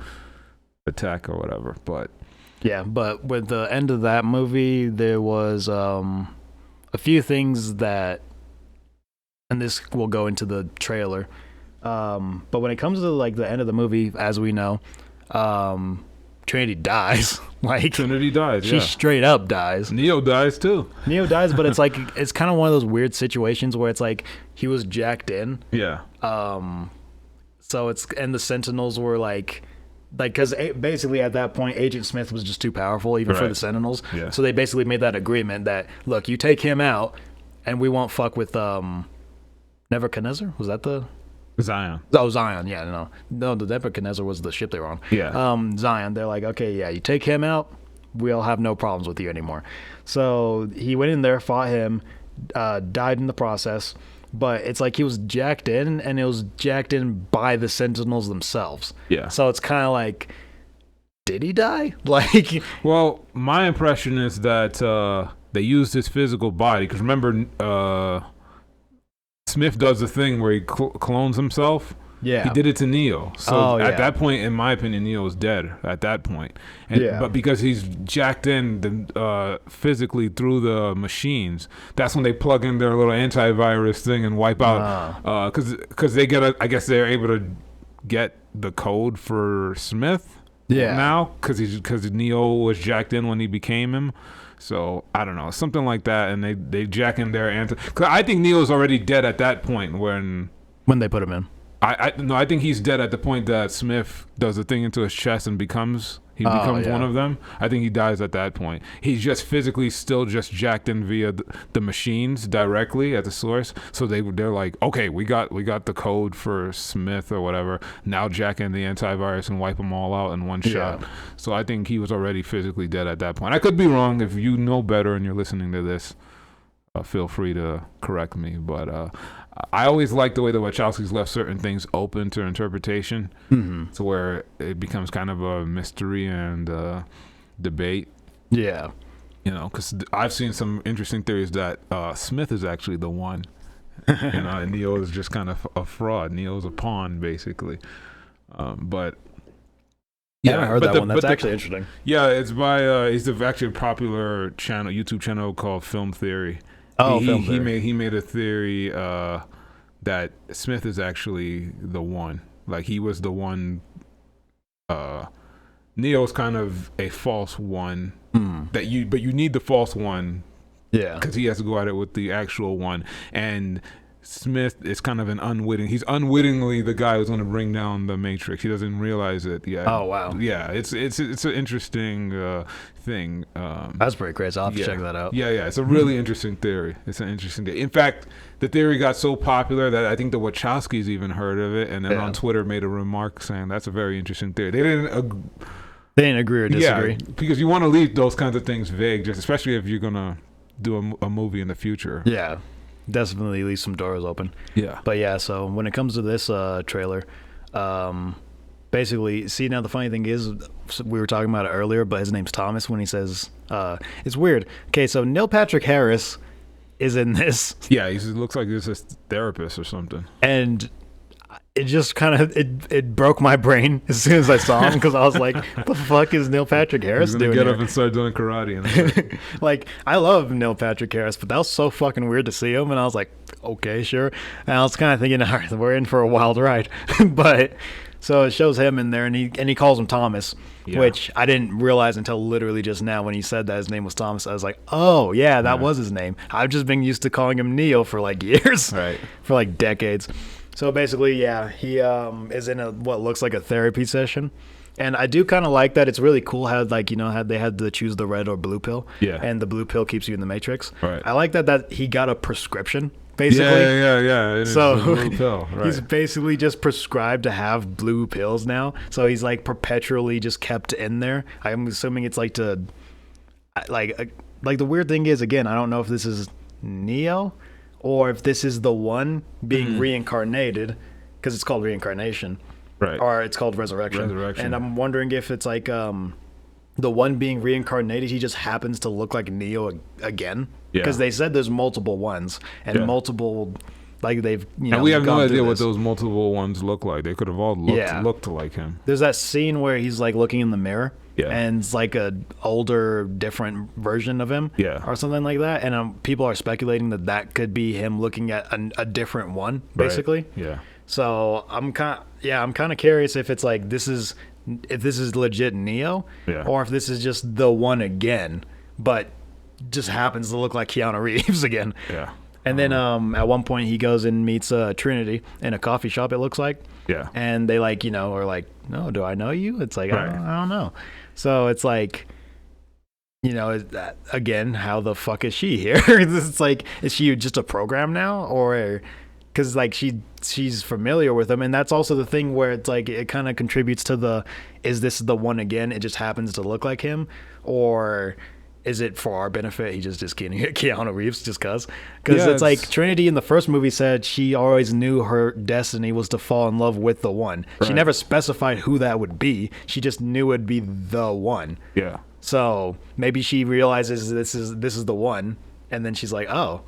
Speaker 2: attack or whatever. But
Speaker 1: but with the end of that movie, there was a few things that, and this will go into the trailer, but when it comes to like the end of the movie, as we know, Trinity dies. Like,
Speaker 2: Trinity dies.
Speaker 1: She straight up dies.
Speaker 2: Neo dies too.
Speaker 1: Neo dies, but it's like, it's kind of one of those weird situations where it's like he was jacked in.
Speaker 2: Yeah.
Speaker 1: So it's, and the Sentinels were like, because basically at that point, Agent Smith was just too powerful, even for the Sentinels. Yeah. So they basically made that agreement that, look, you take him out, and we won't fuck with Nebuchadnezzar? Was that the...
Speaker 2: Zion.
Speaker 1: Oh, Zion, yeah, no, the Nebuchadnezzar was the ship they were on.
Speaker 2: Yeah.
Speaker 1: Zion, they're like, okay, yeah, you take him out, we'll have no problems with you anymore. So he went in there, fought him, died in the process, but it's like he was jacked in, and it was jacked in by the Sentinels themselves.
Speaker 2: Yeah.
Speaker 1: So it's kind of like, did he die? Like,
Speaker 2: well, my impression is that they used his physical body, because remember, Smith does the thing where he clones himself.
Speaker 1: Yeah.
Speaker 2: He did it to Neo. So
Speaker 1: Oh,
Speaker 2: at
Speaker 1: yeah.
Speaker 2: that point, in my opinion, Neo was dead at that point. And,
Speaker 1: Yeah.
Speaker 2: But because he's jacked in physically through the machines, that's when they plug in their little antivirus thing and wipe out. Because they get, I guess they're able to get the code for Smith.
Speaker 1: Yeah.
Speaker 2: Now, because Neo was jacked in when he became him. So I don't know, something like that, and they jack in their Cause I think Neo's already dead at that point when
Speaker 1: When they put him in.
Speaker 2: I think he's dead at the point that Smith does the thing into his chest and becomes
Speaker 1: yeah.
Speaker 2: one of them. I think he dies at that point. He's just physically still just jacked in via the machines directly at the source. So they're like, okay, we got the code for Smith or whatever. Now jack in the antivirus and wipe them all out in one shot. So I think he was already physically dead at that point. I could be wrong. If you know better and you're listening to this, feel free to correct me. But I always like the way the Wachowskis left certain things open to interpretation, to where it becomes kind of a mystery and debate.
Speaker 1: Yeah.
Speaker 2: Because I've seen some interesting theories that Smith is actually the one, and Neo is just kind of a fraud. Neo's a pawn, basically. But
Speaker 1: yeah, I heard that one. That's actually interesting.
Speaker 2: Yeah, it's by it's actually a popular YouTube channel called Film Theory.
Speaker 1: Oh,
Speaker 2: he made a theory that Smith is actually the one. Like he was the one. Neo's kind of a false one. But you need the false one.
Speaker 1: Yeah,
Speaker 2: because he has to go at it with the actual one. And Smith is kind of he's unwittingly the guy who's going to bring down the Matrix. He doesn't realize it yet.
Speaker 1: Oh wow.
Speaker 2: Yeah, it's an interesting thing.
Speaker 1: That's pretty crazy. I'll have to check that out.
Speaker 2: Yeah, it's a really interesting theory. It's an interesting theory. In fact, the theory got so popular that I think the Wachowskis even heard of it, and then on Twitter made a remark saying that's a very interesting theory. They didn't
Speaker 1: agree or disagree.
Speaker 2: Yeah, because you want to leave those kinds of things vague, just especially if you're gonna do a movie in the future.
Speaker 1: Yeah. Definitely leave some doors open.
Speaker 2: Yeah.
Speaker 1: But yeah, so when it comes to this trailer, basically, see, now the funny thing is, we were talking about it earlier, but his name's Thomas when he says, it's weird. Okay, so Neil Patrick Harris is in this.
Speaker 2: Yeah, he looks like he's a therapist or something.
Speaker 1: And it just kind of, it broke my brain as soon as I saw him, because I was like, what the fuck is Neil Patrick Harris doing
Speaker 2: get
Speaker 1: here?
Speaker 2: up and start doing karate. And
Speaker 1: like, I love Neil Patrick Harris, but that was so fucking weird to see him, and I was like, okay, sure. And I was kind of thinking, all right, we're in for a wild ride. But so it shows him in there, and he calls him Thomas, which I didn't realize until literally just now when he said that his name was Thomas. I was like, oh yeah, that was his name. I've just been used to calling him Neo for like years,
Speaker 2: right?
Speaker 1: For like decades. So basically, yeah, he is in what looks like a therapy session. And I do kind of like that. It's really cool how, like, how they had to choose the red or blue pill.
Speaker 2: Yeah.
Speaker 1: And the blue pill keeps you in the Matrix.
Speaker 2: Right.
Speaker 1: I like that he got a prescription, basically.
Speaker 2: Yeah.
Speaker 1: So
Speaker 2: blue pill. Right.
Speaker 1: He's basically just prescribed to have blue pills now. So he's like perpetually just kept in there. I'm assuming it's like to, like the weird thing is, again, I don't know if this is Neo or if this is the one being reincarnated, because it's called reincarnation.
Speaker 2: Right.
Speaker 1: Or it's called resurrection. And I'm wondering if it's like the one being reincarnated, he just happens to look like Neo again. Because they said there's multiple ones and multiple, like they've,
Speaker 2: and we have no idea what those multiple ones look like. They could have all looked like him.
Speaker 1: There's that scene where he's like looking in the mirror.
Speaker 2: Yeah.
Speaker 1: And it's like a older, different version of him.
Speaker 2: Yeah.
Speaker 1: Or something like that. And people are speculating that could be him looking at a different one, basically.
Speaker 2: Right. Yeah.
Speaker 1: So I'm kind of curious if it's like if this is legit Neo, or if this is just the one again, but just happens to look like Keanu Reeves again.
Speaker 2: Yeah.
Speaker 1: And then at one point he goes and meets Trinity in a coffee shop, it looks like.
Speaker 2: Yeah.
Speaker 1: And they are like, no, do I know you? It's like, I don't know. So it's like, is that, again, how the fuck is she here? It's like, is she just a program now? Or, because like she's familiar with him. And that's also the thing where it's like, it kind of contributes to is this the one again? It just happens to look like him? Or is it for our benefit? He just Keanu Reeves just because it's like Trinity in the first movie said she always knew her destiny was to fall in love with the one. Right. She never specified who that would be. She just knew it'd be the one.
Speaker 2: Yeah. So
Speaker 1: maybe she realizes this is the one, and then she's like, oh,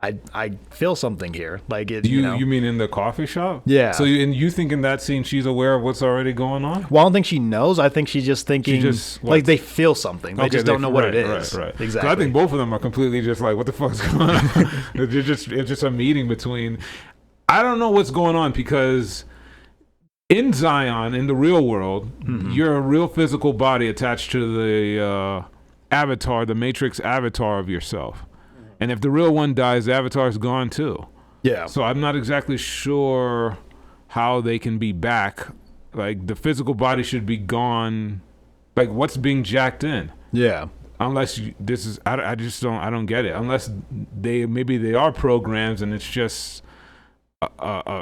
Speaker 1: I feel something here. Like it,
Speaker 2: You mean in the coffee shop?
Speaker 1: Yeah.
Speaker 2: So you think in that scene she's aware of what's already going on?
Speaker 1: Well, I don't think she knows. I think she's just thinking, like they feel something. They just don't know what it is.
Speaker 2: Right.
Speaker 1: Exactly.
Speaker 2: I think both of them are completely just like, what the fuck's going on? It's just a meeting between. I don't know what's going on because in Zion, in the real world, you're a real physical body attached to the avatar, the Matrix avatar of yourself. And if the real one dies, the avatar's gone too.
Speaker 1: Yeah.
Speaker 2: So I'm not exactly sure how they can be back. Like the physical body should be gone. Like what's being jacked in?
Speaker 1: Yeah.
Speaker 2: Unless I don't get it. Unless maybe they are programs and it's just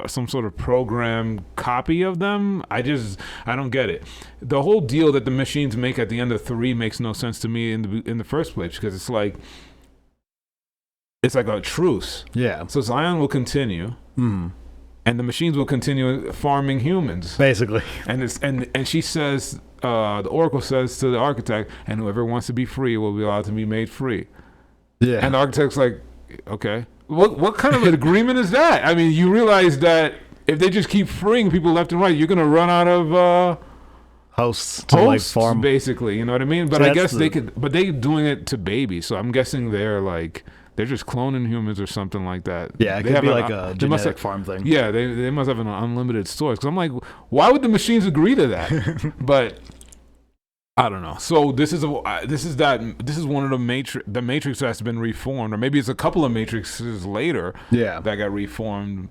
Speaker 2: some sort of program copy of them. I don't get it. The whole deal that the machines make at the end of 3 makes no sense to me in the first place because it's like a truce.
Speaker 1: Yeah.
Speaker 2: So Zion will continue, and the machines will continue farming humans,
Speaker 1: basically.
Speaker 2: And she says, the Oracle says to the architect, and whoever wants to be free will be allowed to be made free.
Speaker 1: Yeah.
Speaker 2: And the architect's like, okay. What kind of an agreement is that? I mean, you realize that if they just keep freeing people left and right, you're gonna run out of
Speaker 1: hosts to like farm,
Speaker 2: basically. You know what I mean? But
Speaker 1: so
Speaker 2: I guess they could. But they're doing it to babies, so I'm guessing they're just cloning humans or something like that.
Speaker 1: Yeah, it could be like a genetic farm thing.
Speaker 2: Yeah, they must have an unlimited source. Because I'm like, why would the machines agree to that? But I don't know. So this is one of the Matrix that's been reformed, or maybe it's a couple of Matrixes later.
Speaker 1: Yeah,
Speaker 2: that got reformed.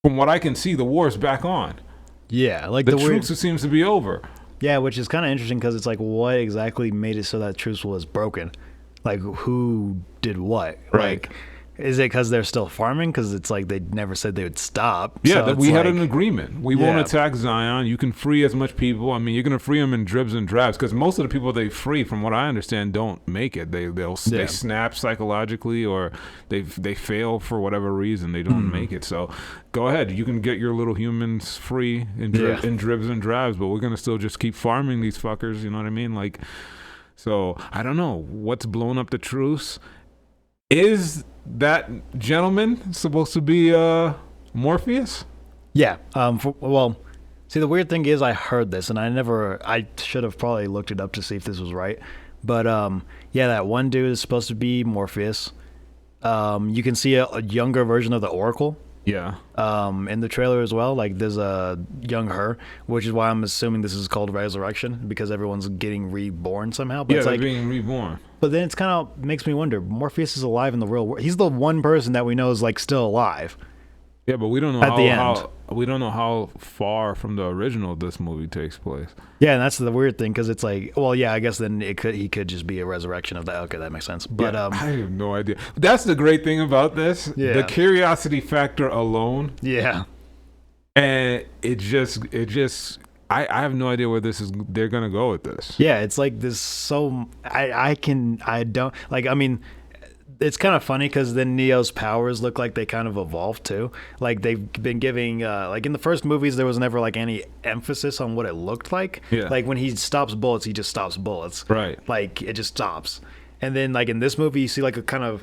Speaker 2: From what I can see, the war is back on.
Speaker 1: Yeah, like
Speaker 2: the truce seems to be over.
Speaker 1: Yeah, which is kind of interesting because it's like, what exactly made it so that truce was broken? Like, who did what?
Speaker 2: Right.
Speaker 1: Like, is it because they're still farming? Because it's like they never said they would stop.
Speaker 2: Yeah,
Speaker 1: so
Speaker 2: we had an agreement. We won't
Speaker 1: Yeah.
Speaker 2: attack Zion. You can free as much people. I mean, you're going to free them in dribs and drabs because most of the people they free, from what I understand, don't make it. They snap psychologically or they fail for whatever reason. They don't make it. So go ahead. You can get your little humans free in dribs and drabs, but we're going to still just keep farming these fuckers. You know what I mean? Like, so I don't know what's blown up the truce. Is that gentleman supposed to be Morpheus?
Speaker 1: Yeah. See, the weird thing is I heard this, and I should have probably looked it up to see if this was right. But, yeah, that one dude is supposed to be Morpheus. You can see a younger version of the Oracle.
Speaker 2: Yeah.
Speaker 1: In the trailer as well. Like, there's a young her, which is why I'm assuming this is called Resurrection, because everyone's getting reborn somehow. But
Speaker 2: yeah,
Speaker 1: it's
Speaker 2: they're
Speaker 1: like,
Speaker 2: being reborn.
Speaker 1: But then it's kind of makes me wonder, Morpheus is alive in the real world. He's the one person that we know is like still alive.
Speaker 2: Yeah, but we don't know how far from the original this movie takes place.
Speaker 1: Yeah, and that's the weird thing, because it's like, well, yeah, I guess then he could just be a resurrection of that. Okay, that makes sense. But
Speaker 2: yeah, I have no idea. That's the great thing about this.
Speaker 1: Yeah.
Speaker 2: The curiosity factor alone.
Speaker 1: Yeah.
Speaker 2: And it just I have no idea where they're gonna go with this.
Speaker 1: Yeah, it's like this. So I don't like. I mean, it's kind of funny because then Neo's powers look like they kind of evolved too. Like they've been giving, like in the first movies, there was never like any emphasis on what it looked like.
Speaker 2: Yeah.
Speaker 1: Like when he stops bullets, he just stops bullets.
Speaker 2: Right.
Speaker 1: Like it just stops. And then like in this movie, you see like a kind of,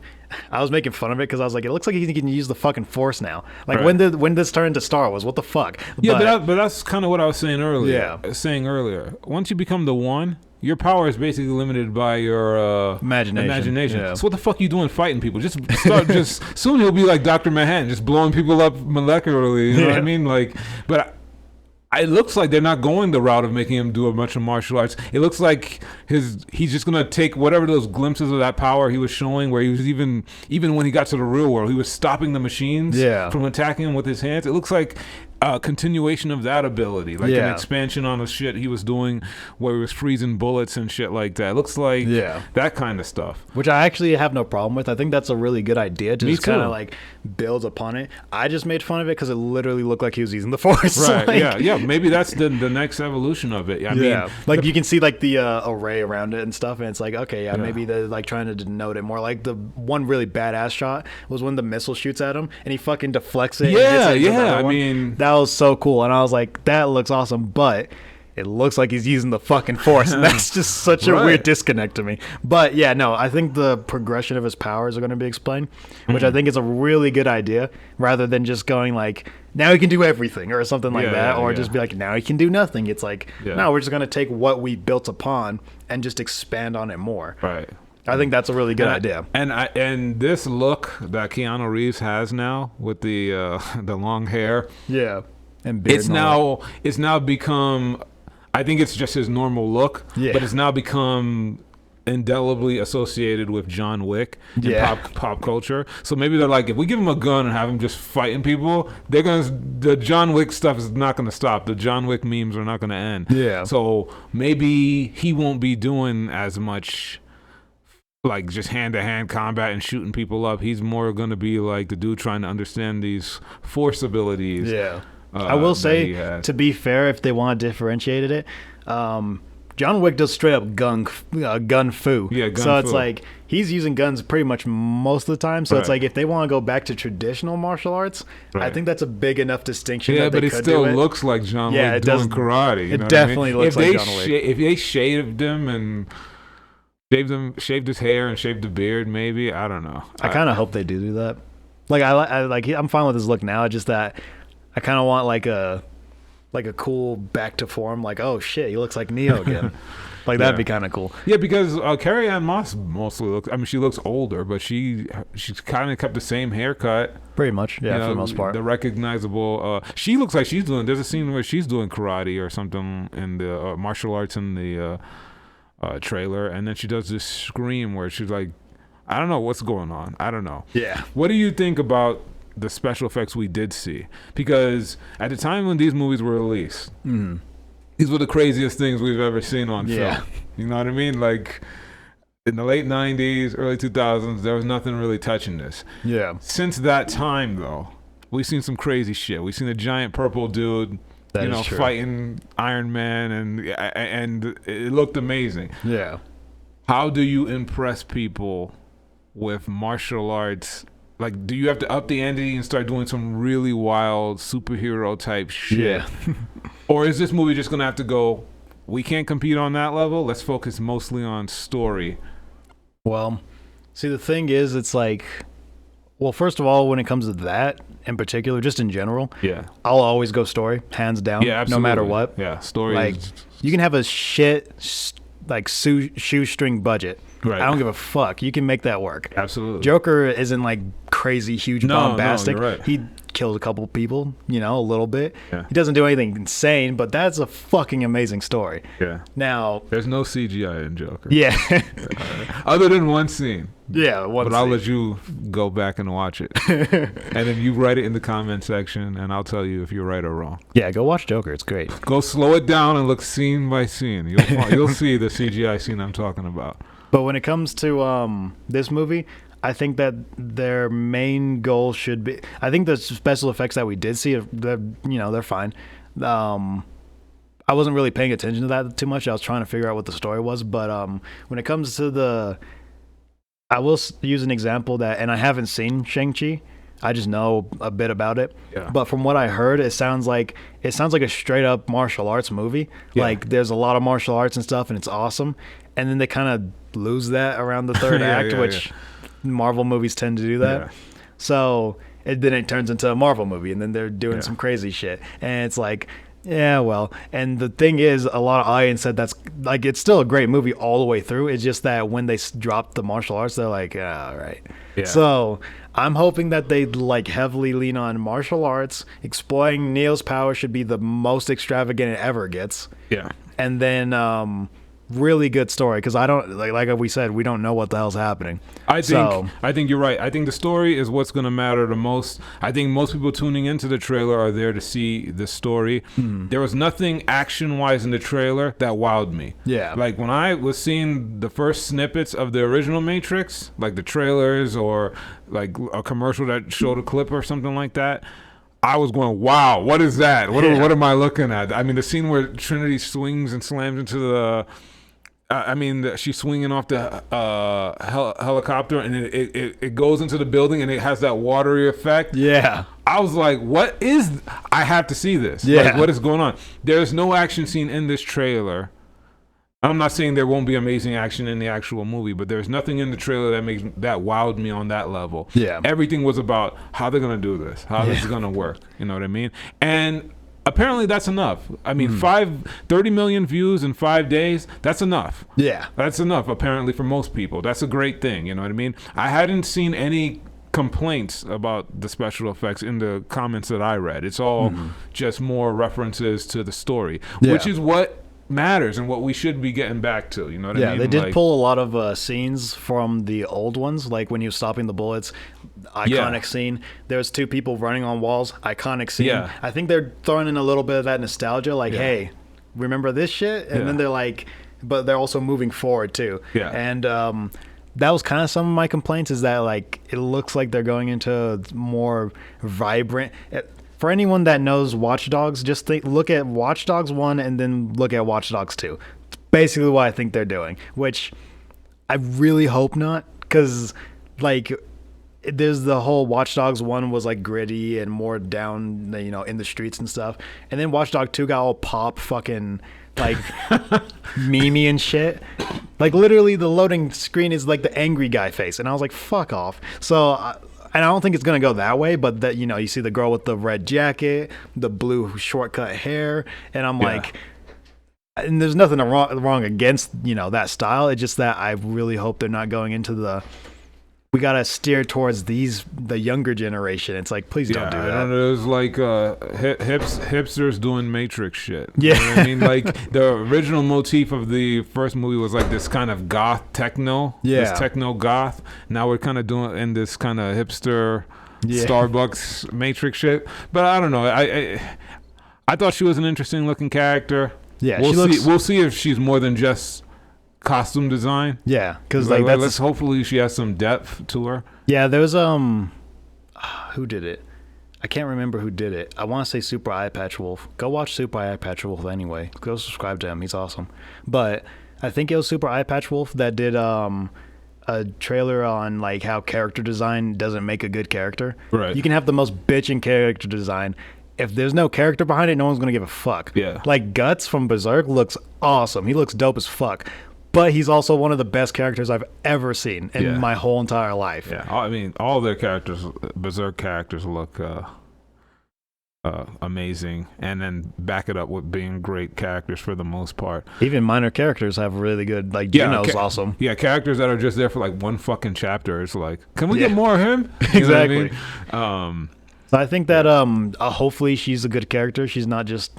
Speaker 1: I was making fun of it because I was like, it looks like he can use the fucking Force now. Like
Speaker 2: right.
Speaker 1: when this turned into Star Wars, what the fuck?
Speaker 2: Yeah, but that's kind of what I was saying earlier.
Speaker 1: Yeah.
Speaker 2: Saying earlier, once you become the one, your power is basically limited by your imagination.
Speaker 1: Yeah.
Speaker 2: So what the fuck are you doing fighting people? Just soon he'll be like Dr. Manhattan, just blowing people up molecularly. You know what I mean? Like, but it looks like they're not going the route of making him do a bunch of martial arts. It looks like he's just gonna take whatever those glimpses of that power he was showing, where he was even when he got to the real world, he was stopping the machines from attacking him with his hands. It looks like a continuation of that ability, like an expansion on the shit he was doing where he was freezing bullets and shit like that. It looks like that kind of stuff,
Speaker 1: which I actually have no problem with. I think that's a really good idea to just kind of like build upon it. I just made fun of it because it literally looked like he was using the Force.
Speaker 2: Right.
Speaker 1: Like,
Speaker 2: yeah. Maybe that's the next evolution of it. I mean,
Speaker 1: like you can see like the array around it and stuff, and it's like, okay, maybe they're like trying to denote it more. Like the one really badass shot was when the missile shoots at him and he fucking deflects it.
Speaker 2: Yeah. I mean,
Speaker 1: that was so cool, and I was like, that looks awesome. But it looks like he's using the fucking force, and that's just such a
Speaker 2: Right.
Speaker 1: weird disconnect to me. But yeah, no, I think the progression of his powers are going to be explained, which I think is a really good idea, rather than just going like, now he can do everything or something like
Speaker 2: Yeah,
Speaker 1: that,
Speaker 2: yeah,
Speaker 1: or
Speaker 2: yeah.
Speaker 1: just be like, now he can do nothing. It's like,
Speaker 2: Yeah.
Speaker 1: no, we're just going to take what we built upon and just expand on it more.
Speaker 2: Right.
Speaker 1: I think that's a really good idea.
Speaker 2: And this look that Keanu Reeves has now with the the long hair,
Speaker 1: Yeah. And beard and all
Speaker 2: it's now become, I think it's just his normal look,
Speaker 1: Yeah.
Speaker 2: but it's now become indelibly associated with John Wick in
Speaker 1: Yeah.
Speaker 2: pop culture. So maybe they're like, if we give him a gun and have him just fighting people, the John Wick stuff is not going to stop. The John Wick memes are not going to end.
Speaker 1: Yeah.
Speaker 2: So maybe he won't be doing as much like just hand-to-hand combat and shooting people up. He's more going to be like the dude trying to understand these force abilities.
Speaker 1: Yeah. I will
Speaker 2: that he
Speaker 1: say,
Speaker 2: has.
Speaker 1: to be fair, if they want to differentiate it, John Wick does straight up gun fu.
Speaker 2: Yeah, gun
Speaker 1: So it's
Speaker 2: fu.
Speaker 1: like he's using guns pretty much most of the time. So it's
Speaker 2: Right.
Speaker 1: like if they want to go back to traditional martial arts, I
Speaker 2: Right.
Speaker 1: think that's a big enough distinction.
Speaker 2: Yeah,
Speaker 1: that they
Speaker 2: but it
Speaker 1: could
Speaker 2: still
Speaker 1: do it.
Speaker 2: looks like John
Speaker 1: Yeah,
Speaker 2: Wick
Speaker 1: it does-
Speaker 2: doing karate. You
Speaker 1: it
Speaker 2: know
Speaker 1: definitely
Speaker 2: what I mean?
Speaker 1: looks like John Wick.
Speaker 2: If they shaved him and shaved his hair and shaved the beard, maybe, I don't know.
Speaker 1: I kind of hope they do that. Like I'm fine with his look now. Just that I kind of want like a cool back to form. Like, oh shit, he looks like Neo again. Like that'd
Speaker 2: Yeah.
Speaker 1: be kind of cool.
Speaker 2: Yeah, because Carrie Ann Moss mostly looks. I mean, she looks older, but she's kind of kept the same haircut.
Speaker 1: Pretty much, yeah,
Speaker 2: you
Speaker 1: for
Speaker 2: know,
Speaker 1: the most part.
Speaker 2: The recognizable. She looks like she's doing. There's a scene where she's doing karate or something in the martial arts in the trailer, and then she does this scream where she's like, I don't know what's going on. I don't know.
Speaker 1: Yeah.
Speaker 2: What do you think about the special effects we did see? Because at the time when these movies were released, these were the craziest things we've ever seen on
Speaker 1: Yeah.
Speaker 2: film. You know what I mean? Like in the late 90s, early 2000s, there was nothing really touching this.
Speaker 1: Yeah.
Speaker 2: Since that time, though, we've seen some crazy shit. We've seen a giant purple dude,
Speaker 1: That is true.
Speaker 2: fighting Iron Man, and it looked amazing.
Speaker 1: Yeah.
Speaker 2: How do you impress people with martial arts? Like, do you have to up the ante and start doing some really wild superhero type shit?
Speaker 1: Yeah.
Speaker 2: Or is this movie just going to have to go, we can't compete on that level, let's focus mostly on story?
Speaker 1: Well, see, the thing is, it's like, well, first of all, when it comes to that in particular, just in general,
Speaker 2: Yeah.
Speaker 1: I'll always go story, hands down,
Speaker 2: Yeah, absolutely.
Speaker 1: no matter what.
Speaker 2: Yeah, story
Speaker 1: Like,
Speaker 2: is...
Speaker 1: you can have a shoestring budget.
Speaker 2: Right.
Speaker 1: I don't give a fuck. You can make that work.
Speaker 2: Absolutely.
Speaker 1: Joker isn't like crazy, huge,
Speaker 2: No,
Speaker 1: bombastic.
Speaker 2: you're right.
Speaker 1: He killed a couple people, a little bit.
Speaker 2: Yeah.
Speaker 1: He doesn't do anything insane, but that's a fucking amazing story.
Speaker 2: Yeah.
Speaker 1: Now,
Speaker 2: There's no CGI in Joker.
Speaker 1: yeah.
Speaker 2: Other than one scene.
Speaker 1: Yeah,
Speaker 2: But I'll let you go back and watch it. And then you write it in the comment section, and I'll tell you if you're right or wrong.
Speaker 1: Yeah, go watch Joker. It's great.
Speaker 2: Go slow it down and look scene by scene. You'll see the CGI scene I'm talking about.
Speaker 1: But when it comes to this movie, I think that their main goal should be. I think the special effects that we did see, they're fine. I wasn't really paying attention to that too much. I was trying to figure out what the story was. But when it comes to I will use an example and I haven't seen Shang-Chi. I just know a bit about it.
Speaker 2: Yeah.
Speaker 1: But from what I heard, it sounds like a straight up martial arts movie.
Speaker 2: Yeah.
Speaker 1: Like there's a lot of martial arts and stuff, and it's awesome. And then they kind of lose that around the third
Speaker 2: Yeah,
Speaker 1: act,
Speaker 2: yeah,
Speaker 1: which Marvel movies tend to do that.
Speaker 2: Yeah.
Speaker 1: So then it turns into a Marvel movie, and then they're doing
Speaker 2: Yeah.
Speaker 1: some crazy shit, and it's like, yeah, well. And the thing is, a lot of audience said that's like it's still a great movie all the way through. It's just that when they dropped the martial arts, they're like, all right.
Speaker 2: Yeah.
Speaker 1: So I'm hoping that they like heavily lean on martial arts. Exploiting Neo's power should be the most extravagant it ever gets,
Speaker 2: Yeah.
Speaker 1: and then really good story, because I don't like we said, we don't know what the hell's happening.
Speaker 2: I
Speaker 1: So-
Speaker 2: think you're right. I think the story is what's going to matter the most. I think most people tuning into the trailer are there to see the story. There was nothing action-wise in the trailer that wowed me.
Speaker 1: Yeah.
Speaker 2: Like when I was seeing the first snippets of the original Matrix, like the trailers or like a commercial that showed a clip or something like that, I was going, wow, what is that? What am I looking at? I mean, the scene where Trinity swings and slams into the... she's swinging off the helicopter, and it goes into the building, and it has that watery effect.
Speaker 1: Yeah.
Speaker 2: I was like, what is? I have to see this.
Speaker 1: Yeah.
Speaker 2: Like, what is going on? There's no action scene in this trailer. I'm not saying there won't be amazing action in the actual movie, but there's nothing in the trailer that wowed me on that level.
Speaker 1: Yeah.
Speaker 2: Everything was about how they're gonna do this, how this is gonna work. You know what I mean? And apparently that's enough. I mean, 30 million views in 5 days, that's enough.
Speaker 1: Yeah.
Speaker 2: That's enough, apparently, for most people. That's a great thing, you know what I mean? I hadn't seen any complaints about the special effects in the comments that I read. It's all just more references to the story, which is what matters and what we should be getting back to, you know what I mean?
Speaker 1: Yeah, they did pull a lot of scenes from the old ones, like when he was stopping the bullets, iconic scene. There's two people running on walls, iconic scene.
Speaker 2: Yeah.
Speaker 1: I think they're throwing in a little bit of that nostalgia, like, hey, remember this shit? And then they're like, but they're also moving forward too.
Speaker 2: Yeah.
Speaker 1: And that was kind of some of my complaints, is that like it looks like they're going into more vibrant. For anyone that knows Watch Dogs, just look at Watch Dogs 1 and then look at Watch Dogs 2. It's basically what I think they're doing, which I really hope not, because like there's the whole Watch Dogs 1 was like gritty and more down, you know, in the streets and stuff. And then Watch Dogs 2 got all pop fucking like memey and shit. Like literally the loading screen is like the angry guy face. And I was like, fuck off. So and I don't think it's going to go that way, but that, you know, you see the girl with the red jacket, the blue shortcut hair, and I'm like, and there's nothing wrong against, you know, that style. It's just that I really hope they're not going into we got to steer towards the younger generation. It's like, please don't do that.
Speaker 2: I don't know, it was like hipsters doing Matrix shit.
Speaker 1: Yeah.
Speaker 2: You know what I mean? Like the original motif of the first movie was like this kind of goth techno.
Speaker 1: Yeah.
Speaker 2: This techno goth. Now we're kind of doing in this kind of hipster Starbucks Matrix shit. But I don't know. I thought she was an interesting looking character.
Speaker 1: Yeah,
Speaker 2: we'll see if she's more than just costume design.
Speaker 1: Yeah, because like that's
Speaker 2: hopefully she has some depth to her.
Speaker 1: Yeah, there was who did it? I can't remember who did it. I want to say Super Eye Patch Wolf. Go watch Super Eye Patch Wolf anyway. Go subscribe to him. He's awesome. But I think it was Super Eye Patch Wolf that did a trailer on like how character design doesn't make a good character.
Speaker 2: Right.
Speaker 1: You can have the most bitchin' character design. If there's no character behind it, no one's gonna give a fuck.
Speaker 2: Yeah.
Speaker 1: Like Guts from Berserk looks awesome. He looks dope as fuck. But he's also one of the best characters I've ever seen in my whole entire life.
Speaker 2: Yeah, I mean, all their characters, Berserk characters, look amazing, and then back it up with being great characters for the most part.
Speaker 1: Even minor characters have really good, like Juno's awesome.
Speaker 2: Yeah, characters that are just there for like one fucking chapter. It's like, can we get more of him?
Speaker 1: Exactly.
Speaker 2: You know what I mean?
Speaker 1: So I think that hopefully she's a good character. She's not just,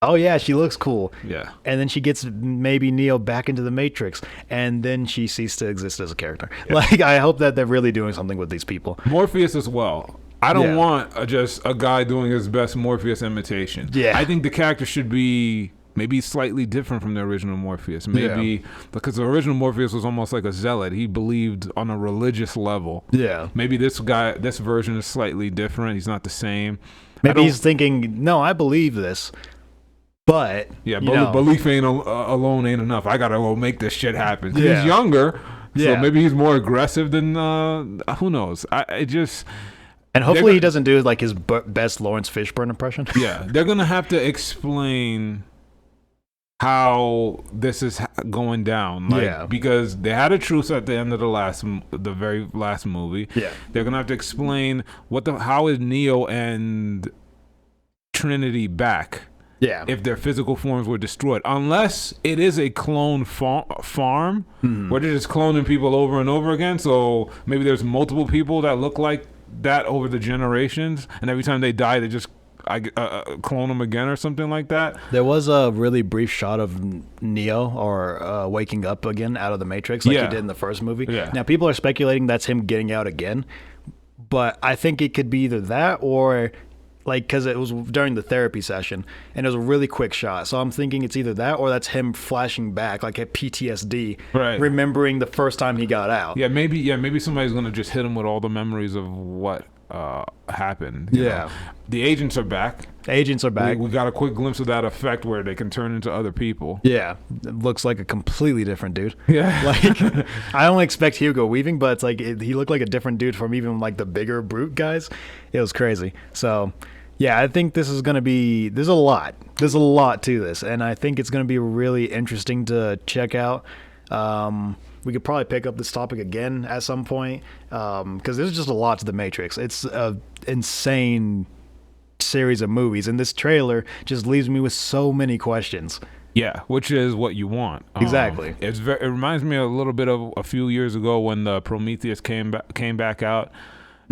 Speaker 1: oh yeah, she looks cool.
Speaker 2: Yeah.
Speaker 1: And then she gets maybe Neo back into the Matrix, and then she ceased to exist as a character. Yeah. Like, I hope that they're really doing something with these people.
Speaker 2: Morpheus as well. I don't want just a guy doing his best Morpheus imitation. Yeah. I think the character should be maybe slightly different from the original Morpheus. Maybe because the original Morpheus was almost like a zealot. He believed on a religious level. Yeah. Maybe this version is slightly different. He's not the same.
Speaker 1: Maybe he's thinking, no, I believe this. But
Speaker 2: belief alone ain't enough. I gotta go make this shit happen. He's younger, so maybe he's more aggressive than who knows.
Speaker 1: And hopefully he doesn't do like his best Lawrence Fishburne impression.
Speaker 2: Yeah, they're gonna have to explain how this is going down. Because they had a truce at the end of the very last movie. Yeah, they're gonna have to explain how is Neo and Trinity back. Yeah. If their physical forms were destroyed. Unless it is a clone farm where they're just cloning people over and over again. So maybe there's multiple people that look like that over the generations. And every time they die, they just clone them again or something like that.
Speaker 1: There was a really brief shot of Neo waking up again out of the Matrix like he did in the first movie. Yeah. Now, people are speculating that's him getting out again. But I think it could be either that or... like, because it was during the therapy session, and it was a really quick shot. So I'm thinking it's either that or that's him flashing back, like at PTSD, remembering the first time he got out.
Speaker 2: Maybe somebody's gonna just hit him with all the memories of what happened. You know? The agents are back.
Speaker 1: Agents are back.
Speaker 2: We got a quick glimpse of that effect where they can turn into other people.
Speaker 1: Yeah, it looks like a completely different dude.
Speaker 2: Yeah.
Speaker 1: Like, I only expect Hugo Weaving, but it's like he looked like a different dude from even like the bigger brute guys. It was crazy. So, yeah, I think this is going to be, there's a lot to this, and I think it's going to be really interesting to check out. We could probably pick up this topic again at some point, because there's just a lot to The Matrix. It's a insane series of movies, and this trailer just leaves me with so many questions.
Speaker 2: Yeah, which is what you want.
Speaker 1: Exactly.
Speaker 2: It reminds me a little bit of a few years ago when the Prometheus came back out,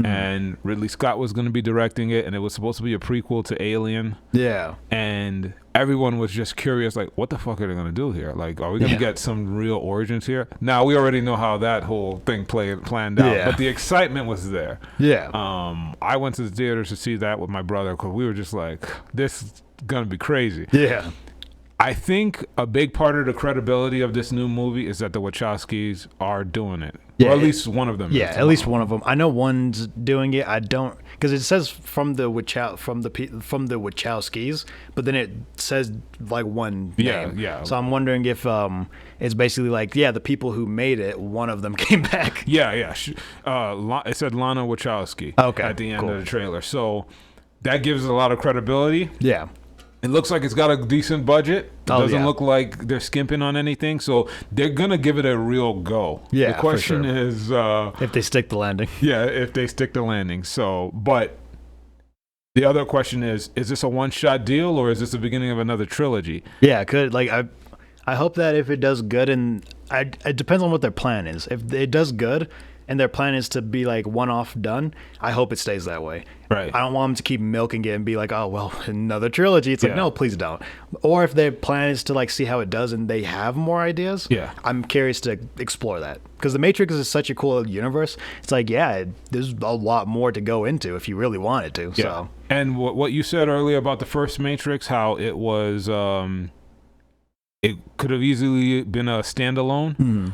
Speaker 2: and Ridley Scott was going to be directing it, and it was supposed to be a prequel to Alien.
Speaker 1: Yeah.
Speaker 2: And everyone was just curious, like, what the fuck are they going to do here? Like, are we going to get some real origins here? Now, we already know how that whole thing planned out, but the excitement was there.
Speaker 1: Yeah.
Speaker 2: I went to the theaters to see that with my brother because we were just like, this is going to be crazy.
Speaker 1: Yeah.
Speaker 2: I think a big part of the credibility of this new movie is that the Wachowskis are doing it.
Speaker 1: Yeah,
Speaker 2: or at least one of them.
Speaker 1: Yeah, at least one of them. I know one's doing it. I don't, because it says from the Wachowskis, but then it says like one name.
Speaker 2: Yeah.
Speaker 1: So I'm wondering if it's basically like, the people who made it, one of them came back.
Speaker 2: Yeah. It said Lana Wachowski at the end of the trailer. So that gives it a lot of credibility.
Speaker 1: Yeah.
Speaker 2: It looks like it's got a decent budget. It doesn't look like they're skimping on anything. So they're going to give it a real go.
Speaker 1: Yeah,
Speaker 2: the question is...
Speaker 1: if they stick the landing.
Speaker 2: Yeah, if they stick the landing. So, but the other question is this a one-shot deal or is this the beginning of another trilogy?
Speaker 1: Yeah, I hope that if it does good, and it depends on what their plan is. If it does good and their plan is to be like one-off done, I hope it stays that way.
Speaker 2: Right.
Speaker 1: I don't want them to keep milking it and be like, oh, well, another trilogy. It's like, no, please don't. Or if their plan is to like see how it does and they have more ideas, I'm curious to explore that. Because The Matrix is such a cool universe. It's like, there's a lot more to go into if you really wanted to.
Speaker 2: Yeah.
Speaker 1: So.
Speaker 2: And what you said earlier about the first Matrix, how it was, it could have easily been a standalone. Mm-hmm.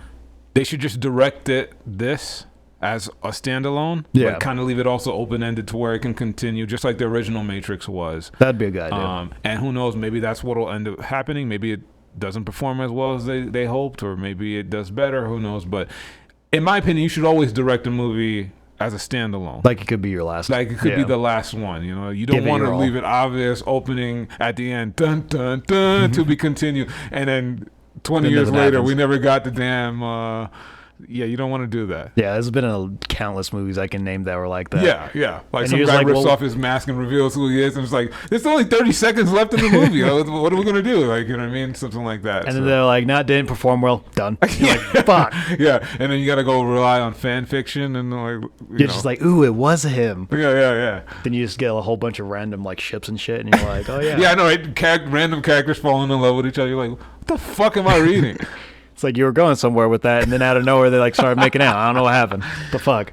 Speaker 2: They should just direct this as a standalone, but kind of leave it also open-ended to where it can continue, just like the original Matrix was.
Speaker 1: That'd be a good idea.
Speaker 2: And who knows, maybe that's what will end up happening. Maybe it doesn't perform as well as they hoped, or maybe it does better. Who knows? But in my opinion, you should always direct a movie as a standalone.
Speaker 1: Like it could be your last.
Speaker 2: Like it could be the last one. You know, you don't want to leave it obvious, opening at the end, dun dun dun, to be continued, and then 20 years later, we never got the damn. You don't want to do that.
Speaker 1: Yeah, there's been countless movies I can name that were like that.
Speaker 2: Yeah. Like and some guy rips off his mask and reveals who he is, and it's like, there's only 30 seconds left in the movie. What are we going to do? Like, you know what I mean? Something like that.
Speaker 1: And then they're like, didn't perform well. Done. You're like, fuck.
Speaker 2: Yeah, and then you got to go rely on fan fiction, and like,
Speaker 1: you're just like, ooh, it was him.
Speaker 2: Yeah.
Speaker 1: Then you just get a whole bunch of random like ships and shit, and you're like, oh yeah.
Speaker 2: Yeah, I know, right? Random characters falling in love with each other. You're like, what the fuck am I reading?
Speaker 1: It's like you were going somewhere with that, and then out of nowhere they like started making out. I don't know what happened. The fuck.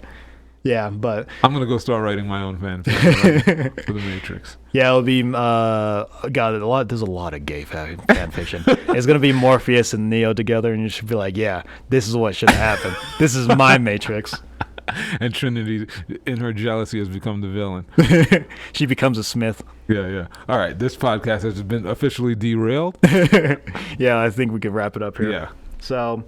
Speaker 1: Yeah, but
Speaker 2: I'm gonna go start writing my own fan fiction for The Matrix.
Speaker 1: Yeah, it'll be there's a lot of gay fan fiction. It's gonna be Morpheus and Neo together, and you should be like, yeah, this is what should happen. This is my Matrix.
Speaker 2: And Trinity, in her jealousy, has become the villain.
Speaker 1: She becomes a Smith.
Speaker 2: Yeah. All right, this podcast has been officially derailed.
Speaker 1: Yeah, I think we can wrap it up here.
Speaker 2: Yeah.
Speaker 1: So,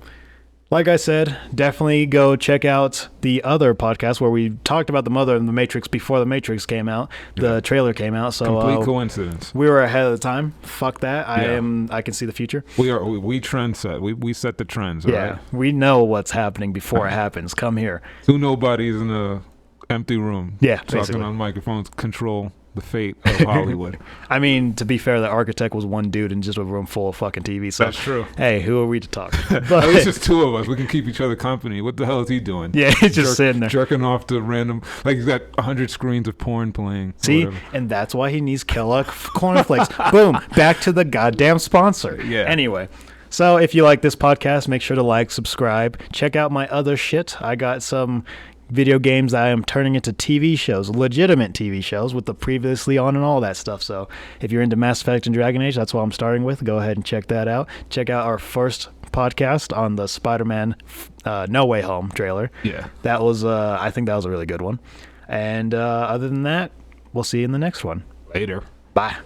Speaker 1: like I said, definitely go check out the other podcast where we talked about the mother of the Matrix before the Matrix came out. The trailer came out. So
Speaker 2: complete coincidence.
Speaker 1: We were ahead of the time. Fuck that. I can see the future.
Speaker 2: We trend set. We set the trends.
Speaker 1: Yeah. Right? We know what's happening before it happens. Come here.
Speaker 2: Two nobodies in a empty room.
Speaker 1: Yeah,
Speaker 2: talking
Speaker 1: basically.
Speaker 2: On microphones. Control the fate of Hollywood.
Speaker 1: I mean, to be fair, the architect was one dude in just a room full of fucking TV. So
Speaker 2: that's true.
Speaker 1: Hey, who are we to talk?
Speaker 2: But at least it's two of us. We can keep each other company. What the hell is he doing?
Speaker 1: Yeah, he's just sitting there.
Speaker 2: Jerking off to random, like he's got 100 screens of porn playing.
Speaker 1: See? And that's why he needs Kellogg cornflakes. Boom. Back to the goddamn sponsor.
Speaker 2: Yeah.
Speaker 1: Anyway. So if you like this podcast, make sure to like, subscribe. Check out my other shit. I got some video games that I am turning into TV shows, legitimate TV shows with the previously on and all that stuff. So if you're into Mass Effect and Dragon Age, that's what I'm starting with. Go ahead and check that out. Check out our first podcast on the Spider-Man No Way Home trailer.
Speaker 2: Yeah.
Speaker 1: That was, I think that was a really good one. And other than that, we'll see you in the next one.
Speaker 2: Later.
Speaker 1: Bye.